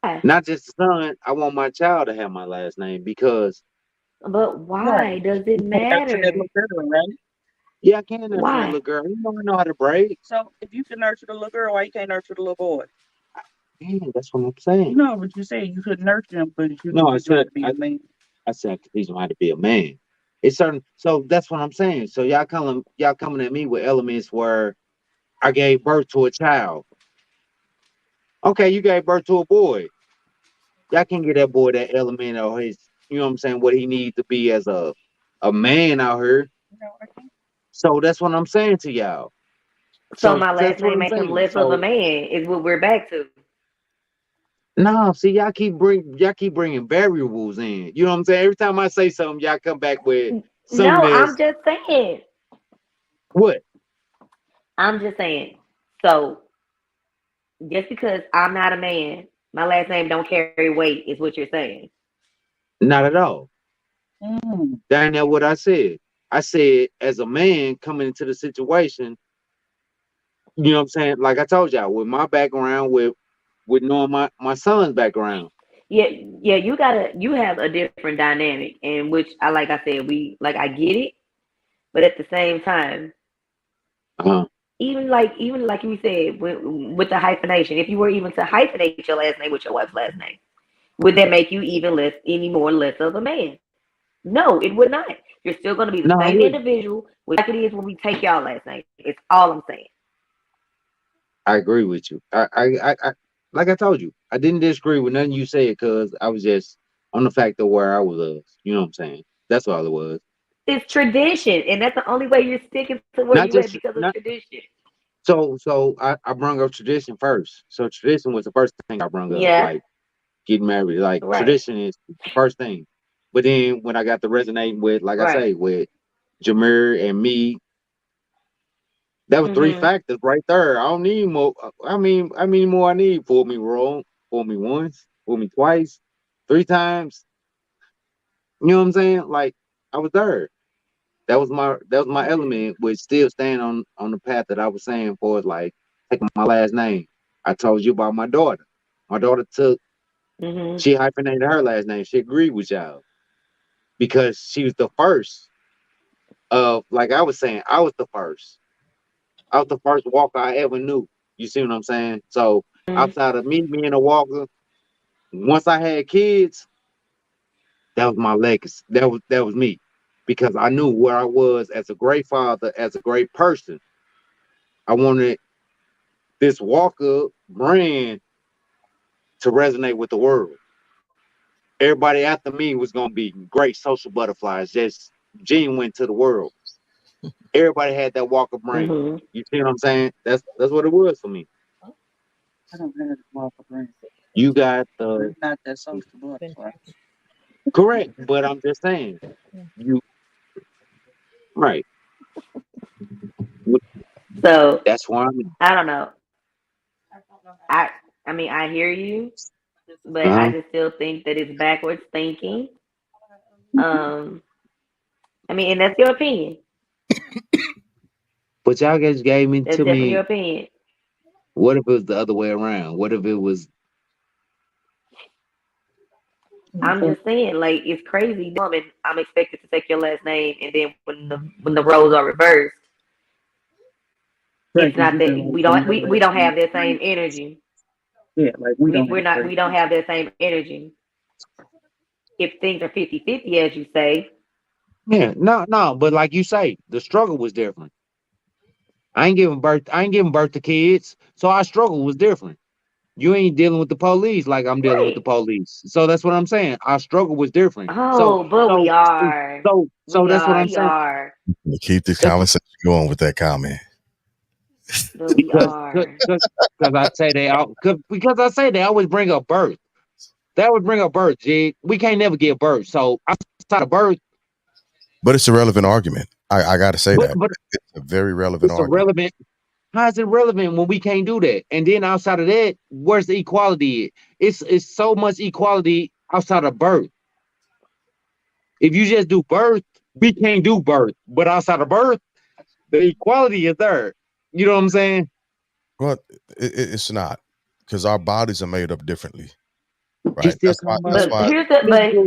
Why? Not just a son, I want my child to have my last name because But right. why does it You can't nurture that matter? little girl, right? yeah, I can nurture that Why? little girl. You know how to braid. So if you can nurture the little girl, why you can't nurture the little boy? Yeah, that's what I'm saying. No, but you said you could nurture him, but you No, can I teach him how said to be a man. I said I could teach him how to be a man. It's certain so that's what I'm saying. So y'all coming at me with elements where I gave birth to a child. Okay, you gave birth to a boy. Y'all can get that boy that element or his, you know what I'm saying, what he needs to be as a man out here. No, I can't. So that's what I'm saying to y'all. So So my last that's what name I'm make him saying. less of a So man is what we're back to. no, see, y'all keep bringing variables in. You know what I'm saying? Every time I say something, y'all come back with something No, I'm that's just saying. what? I'm just saying. So just because I'm not a man, my last name don't carry weight, is what you're saying. Not at all. Mm. That ain't that what I said. I said as a man coming into the situation, you know what I'm saying? Like I told y'all, with my background, with knowing my son's background. Yeah, yeah, you have a different dynamic, and which I said, I get it, but at the same time, Uh-huh. even like you said with the hyphenation, if you were even to hyphenate your last name with your wife's last name, would that make you even less any more less of a man? No, it would not. You're still going to be the No, I same wouldn't. individual, like it is when we take y'all last name. It's all I'm saying. I agree with you. I like I told you, I didn't disagree with nothing you said because I was just on the fact of where I was. You know what I'm saying? That's all it was. It's tradition, and that's the only way you're sticking to where Not you at just because of not tradition. so I brung up tradition first. So tradition was the first thing I brung up, Yeah, like getting married. Like right, tradition is the first thing. But then when I got to resonating with, like I right. say, with Jameer and me, that was three Mhm. factors right there. I don't need more. I mean more I need. Fool me wrong. Fool me once. Fool me twice. Three times. You know what I'm saying? Like I was there. That was my element, which still stand on the path that I was saying for like taking my last name. I told you about my daughter. My daughter Mhm. she hyphenated her last name. She agreed with y'all because she was the first of like I was saying, I was the first. I was the first walker I ever knew. You see what I'm saying? So Mhm. outside of me being a walker, once I had kids, that was my legacy. That was me. Because I knew where I was as a great father, as a great person. I wanted this Walker brand to resonate with the world. Everybody after me was gonna be great social butterflies, just genuine to the world. Everybody had that Walker brand. Mhm. You see what I'm saying? That's what it was for me. I don't have the Walker brand. You got the I'm not that social butterfly. correct, but I'm just saying you right. So That's why I'm. I don't know. I I mean I hear you, but I Uh-huh. just still think that it's backwards thinking. Um, I mean, and that's your opinion. But y'all guys gave me That's to definitely your me. opinion. What if it was the other way around? What if it was I'm So, just saying, like it's crazy, dumb, and I'm expected to take your last name, and then when the roles are reversed, right, it's because not you can that like we say don't your we last don't name have is that same Green. energy. Yeah, like we We don't we're have not great. we don't have that same energy. If things are 50-50, as you say, Yeah, no, but like you say, the struggle was different. I ain't giving birth to kids, so our struggle was different. You ain't dealing with the police like I'm dealing with the Right. police. So that's what I'm saying. Our struggle was different. So Oh, but we so are. so that's what I'm We saying. are. To keep this That's conversation going with that comment. But we because are. because I say because I say they always bring up birth. They always bring up birth, Jig. We can't never get birth. So outside of birth, But it's a relevant argument. I got to say that. but It's a very relevant it's argument. irrelevant. How is it relevant when we can't do that? And then outside of that, where's the equality? It's so much equality outside of birth. If you just do birth, we can't do birth. But outside of birth, the equality is there. You know what I'm saying? Well, it's not because our bodies are made up differently, You right? still talking about That's But why. here's the physical?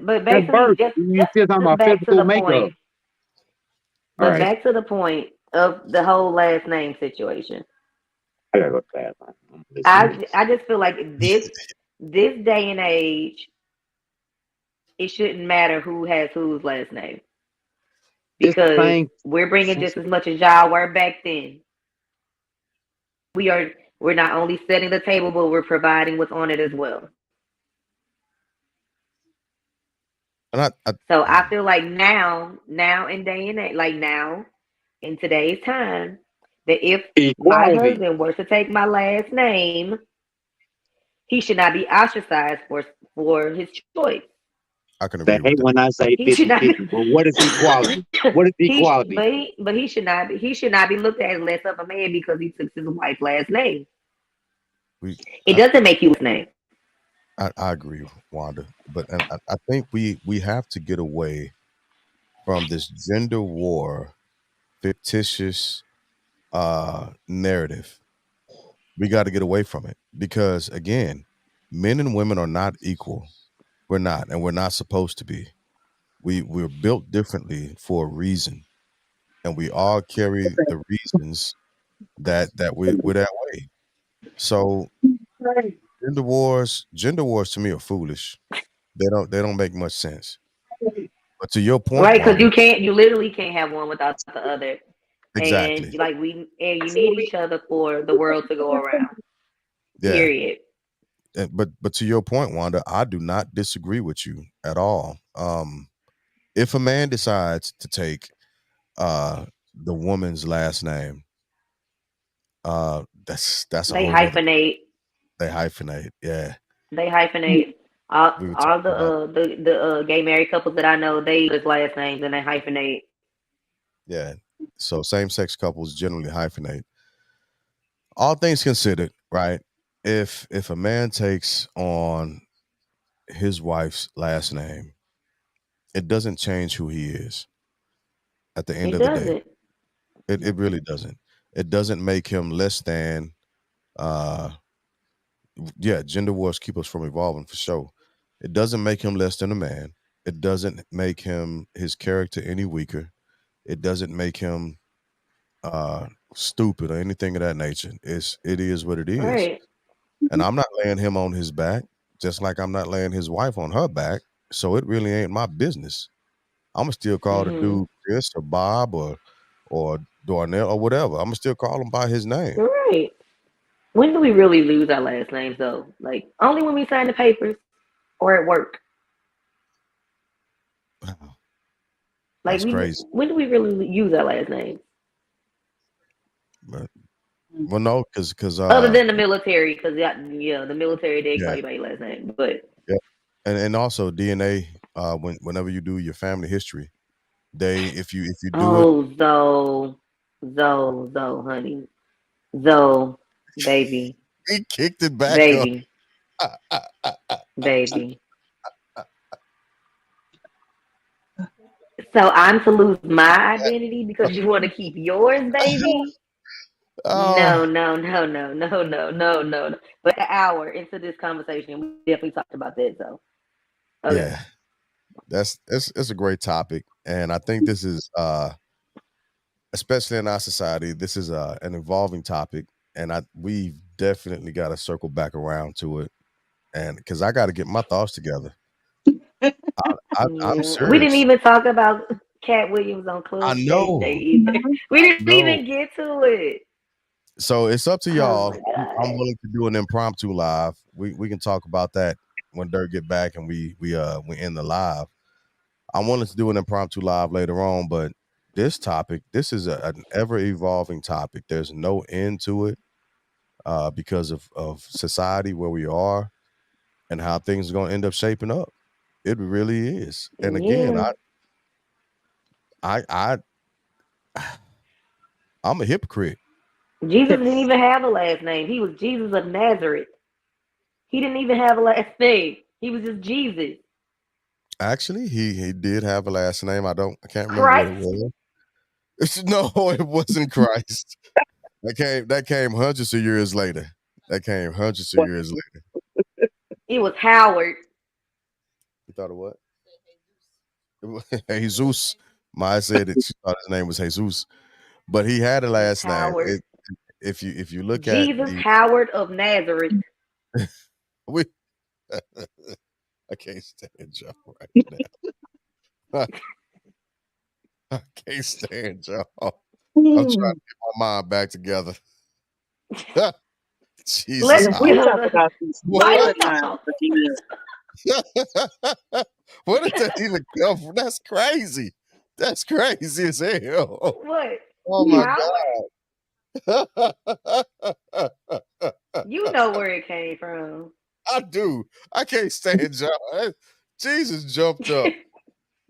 but That's basically birth. You still talking just about back to physical the makeup? point. All But right, back to the point of the whole last name situation. I gotta go to the bathroom. I'm listening to this. I just feel like this day and age, it shouldn't matter who has whose last name It's the because same. we're bringing just as much as y'all were back then. We are we're not only setting the table, but we're providing what's on it as well. And So I feel like now in day and age, like now in today's time, that if my Equality. husband were to take my last name, he should not be ostracized for his choice. I can They agree with hate that. when I say He should not be. 50-50. But what is equality? What is equality? He should not be. He should not be looked at as less of a man because he took his wife's last name. We It doesn't make you his name. I agree, Wanda. But and I think we have to get away from this gender war fictitious narrative. We got to get away from it because again, men and women are not equal. We're not, and we're not supposed to be. We're built differently for a reason, and we all carry the reasons we're that way. So gender wars to me are foolish. They don't make much sense. But to your point, Right, because Wanda, you literally can't have one without the other, and exactly. you need each other for the world to go around. Yeah. Period. But to your point, Wanda, I do not disagree with you at all. If a man decides to take the woman's last name, that's a They whole nother. hyphenate. They hyphenate. Yeah, They hyphenate. we were All talking about. the gay married couples that I know, they use last names and they hyphenate. Yeah. So same sex couples generally hyphenate. All things considered, right? If a man takes on his wife's last name, it doesn't change who he is at the end It of the day. doesn't. It really doesn't. It doesn't make him less than. Uh, yeah, gender wars keep us from evolving for sure. It doesn't make him less than a man. It doesn't make him his character any weaker. It doesn't make him stupid or anything of that nature. It is what it is. Right. And I'm not laying him on his back, just like I'm not laying his wife on her back. So it really ain't my business. I'ma still call the Hmm. dude Chris or Bob or Darnell or whatever. I'ma still call him by his name. Right. When do we really lose our last names though? Like only when we sign the papers or at work. Wow, Like that's we crazy. when do we really use our last names? But well, no, because Other than the military, because yeah, the military they call yeah, you by your last name. But yeah, and also DNA. Whenever you do your family history, if you do it, oh, honey, Zoe, baby, he kicked it back up. baby, baby. So I'm to lose my identity because you want to keep yours, baby? No, Oh no, no, no, no, no, no, no, no. But an hour into this conversation, we definitely talked about that. So okay, yeah, it's a great topic, and I think this is especially in our society, this is an evolving topic, and we've definitely got to circle back around to it, and because I got to get my thoughts together. I'm Yeah. We didn't serious. even talk about Cat Williams on I Club Shay today know. either. We I didn't know. even get to it. So it's up to Oh y'all. my I'm god. willing to do an impromptu live. We can talk about that when Dirk get back and we end the live. I'm willing to do an impromptu live later on, but this topic, this is an ever evolving topic. There's no end to it because of society where we are and how things are going to end up shaping up. It really is. And again, Yeah. I I'm a hypocrite. Jesus didn't even have a last name. He was Jesus of Nazareth. He didn't even have a last name. He was just Jesus. Actually, he did have a last name. I can't remember what it Christ. was. No, it wasn't Christ. That came hundreds of years later. That came hundreds of What? years later. It was Howard. You thought of what? Jesus. Maya said that she thought his name was Jesus, but he had a It's last name. Howard. If you look at Jesus the Howard of Nazareth. we, I can't stand y'all right now. I can't stand y'all. I'm trying to Hmm. get my mind back together. Jesus, Let's And give let's her talk the about these final what? bloodlines thought. again. Where did that even come from? That's crazy. That's crazy as hell. What? Oh my Howard? God. You know where it came from. I do. I can't stand y'all. Jesus jumped up.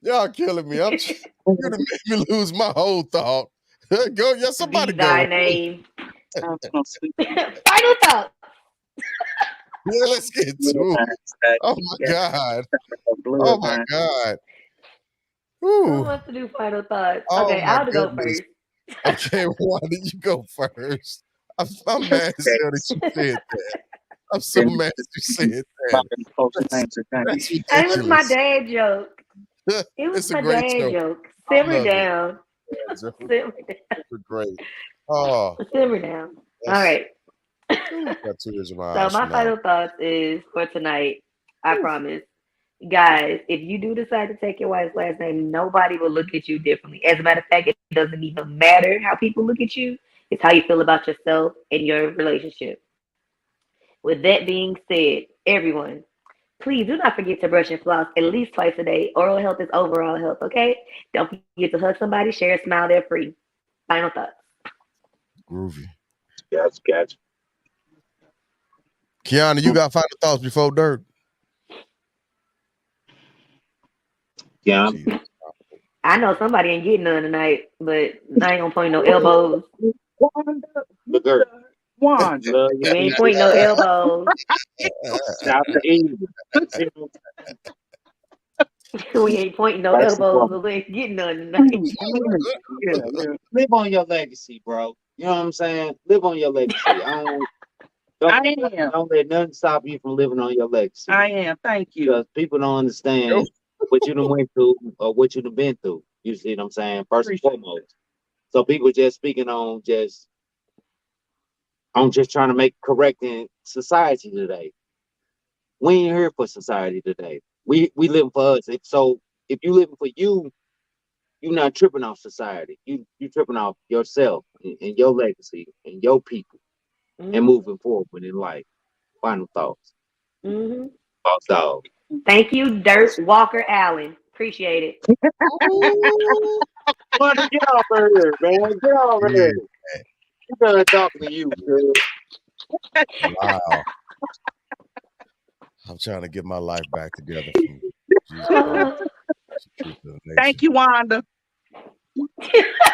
Y'all killing me. You done made me lose my whole thought. Go, yeah, somebody Be go. thy name. I'm gonna speak Final thought. Yeah, let's get to it. bloodlines. That Oh my yeah, God. Oh my bloodline. God. Who Whew. wants to do final thoughts? Oh Okay, my I'll go goodness. first. Okay, why did you go first? I'm mad as hell that you said that. I'm so And mad that you said that. probably close That's, thing to thing. that's It was my ridiculous. dad joke. It was It's a my great dad joke. joke. I Simmer love it. down. Bad joke. Simmer down. Super great. Oh, Simmer down. All that's right. ooh, got tears in my So eyes my from that final thoughts is for tonight. I one. promise. Guys, if you do decide to take your wife's last name, nobody will look at you differently. As a matter of fact, it doesn't even matter how people look at you. It's how you feel about yourself and your relationship. With that being said, everyone, please do not forget to brush and floss at least twice a day. Oral health is overall health, okay? Don't forget to hug somebody, share a smile, they're free. Final thoughts. Groovy. Gotcha. Kiana, you got final thoughts before Dirk? Yeah. Jesus. I know somebody ain't getting none tonight, but I ain't gonna point no elbows. Wanda, Look her. Wanda. Love you, We ain't pointing no Peaches. elbows. Shout to Eve. We ain't pointing no That's the elbows, woman. but we ain't getting none tonight. Yeah. Live on your legacy, bro. You know what I'm saying? Live on your legacy. Don't, I am. don't let nothing stop you from living on your legacy. I am. Thank you. Because people don't understand what you done went through or what you done been through. You see what I'm saying? First and Appreciate foremost. So people just speaking on just trying to make correcting society today. We ain't here for society today. We living for us. If you living for you, you're not tripping off society. You tripping off yourself and your legacy and your people and Mm-hmm. moving forward in life. Final thoughts. Mm-hmm. Boss dog. Thank you, Dirt Walker Allen. Appreciate it. Ooh. Wanda, get off of here, man. Get off of here. Yeah. I'm done talking to you, dude. Wow. I'm trying to get my life back together from Jesus Christ. Uh, It's the truth of the nation. Thank you, Wanda.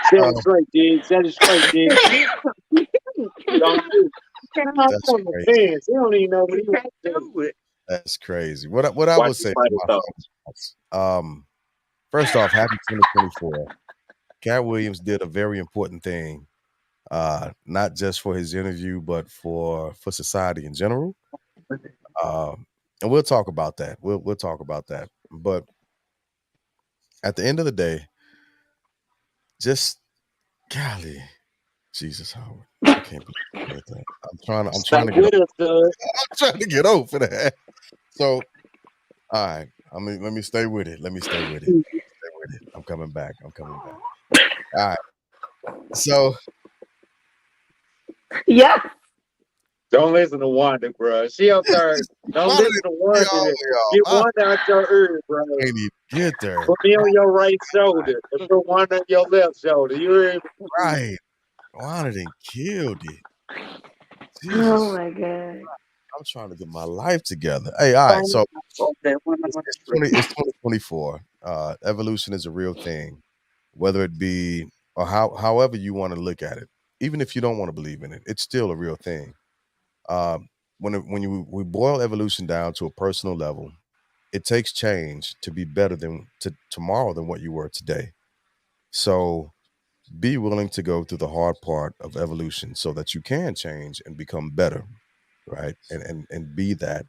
Set Uh, it straight, dude. Set it straight, dude. Don't do it. Get off that's on the crazy. pants. He don't even know what he you. wants Can't to do. do it. That's crazy. What I Watch would your say for final my thoughts. thoughts. First off, happy 2024. Cat Williams did a very important thing, not just for his interview, but for society in general. And we'll talk about that. We'll talk about that. But at the end of the day, just golly, Jesus Howard. I can't believe you said that. I'm Stay trying to get with us, good. I'm trying to get over that. So, all right. Let me stay with it. Let me stay with it. Stay with it. I'm coming back. I'm coming back. All right. So Yeah. Don't listen to Wanda, bro. She up there. Don't why did listen it to be Wanda. all y'all? Get I Wanda out your ear, bro. can't even get there. Put me on your right shoulder and put Wanda on your left shoulder. You hear me? Right. Why did it killed it? Oh Jesus. my god. I'm trying to get my life together. Hey, all right. So Okay, one it's, on the it's street. 2024. Evolution is a real thing, whether it be or however you want to look at it. Even if you don't want to believe in it, it's still a real thing. When we boil evolution down to a personal level, it takes change to be better than tomorrow than what you were today. So be willing to go through the hard part of evolution so that you can change and become better, right? And be that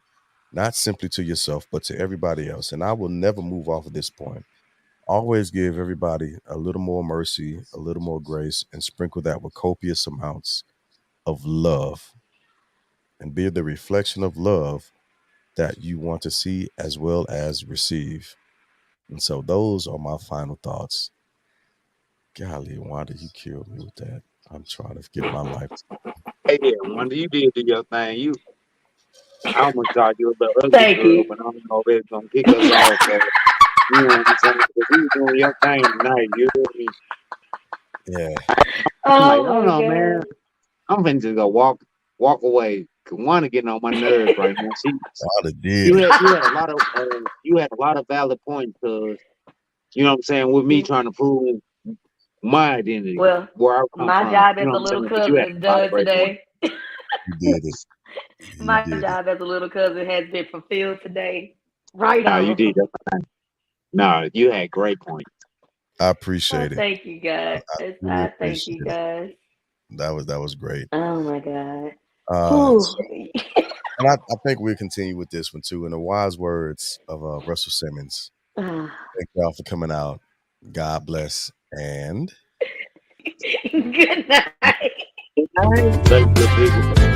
not simply to yourself but to everybody else. And I will never move off of this point. Always give everybody a little more mercy, a little more grace, and sprinkle that with copious amounts of love, and be the reflection of love that you want to see as well as receive. And so those are my final thoughts. Golly, why did you kill me with that? I'm trying to get my life. Hey, yeah, Wanda, you did do your thing. I almost thought you was the ugly Thank girl, you. but I don't know if it's gonna kick us off. You know what I'm saying? Because you doing your thing tonight. You hear me? Yeah, I'm like, Oh hold my on, man. god. I'm finna just go walk away. Cause Wanda getting on my nerves right now. I'd have did it. You had a lot of valid points. Cause you know what I'm saying. With me trying to prove my identity, Well, where I come my from. job You as know a what I'm little saying. But you cousin had is a lot of done great points. today. You did it. You My did it. job as a little cousin has been fulfilled today. Right Nah, you on. did. Nah, you had great points. I Oh, appreciate it. thank you, guys. Really I thank you, appreciate it. guys. That was great. Oh my god. So, Whew. and I think we'll continue with this one too. In the wise words of Russell Simmons, thank y'all for coming out. God bless and Good night. Good night. Love you, good people.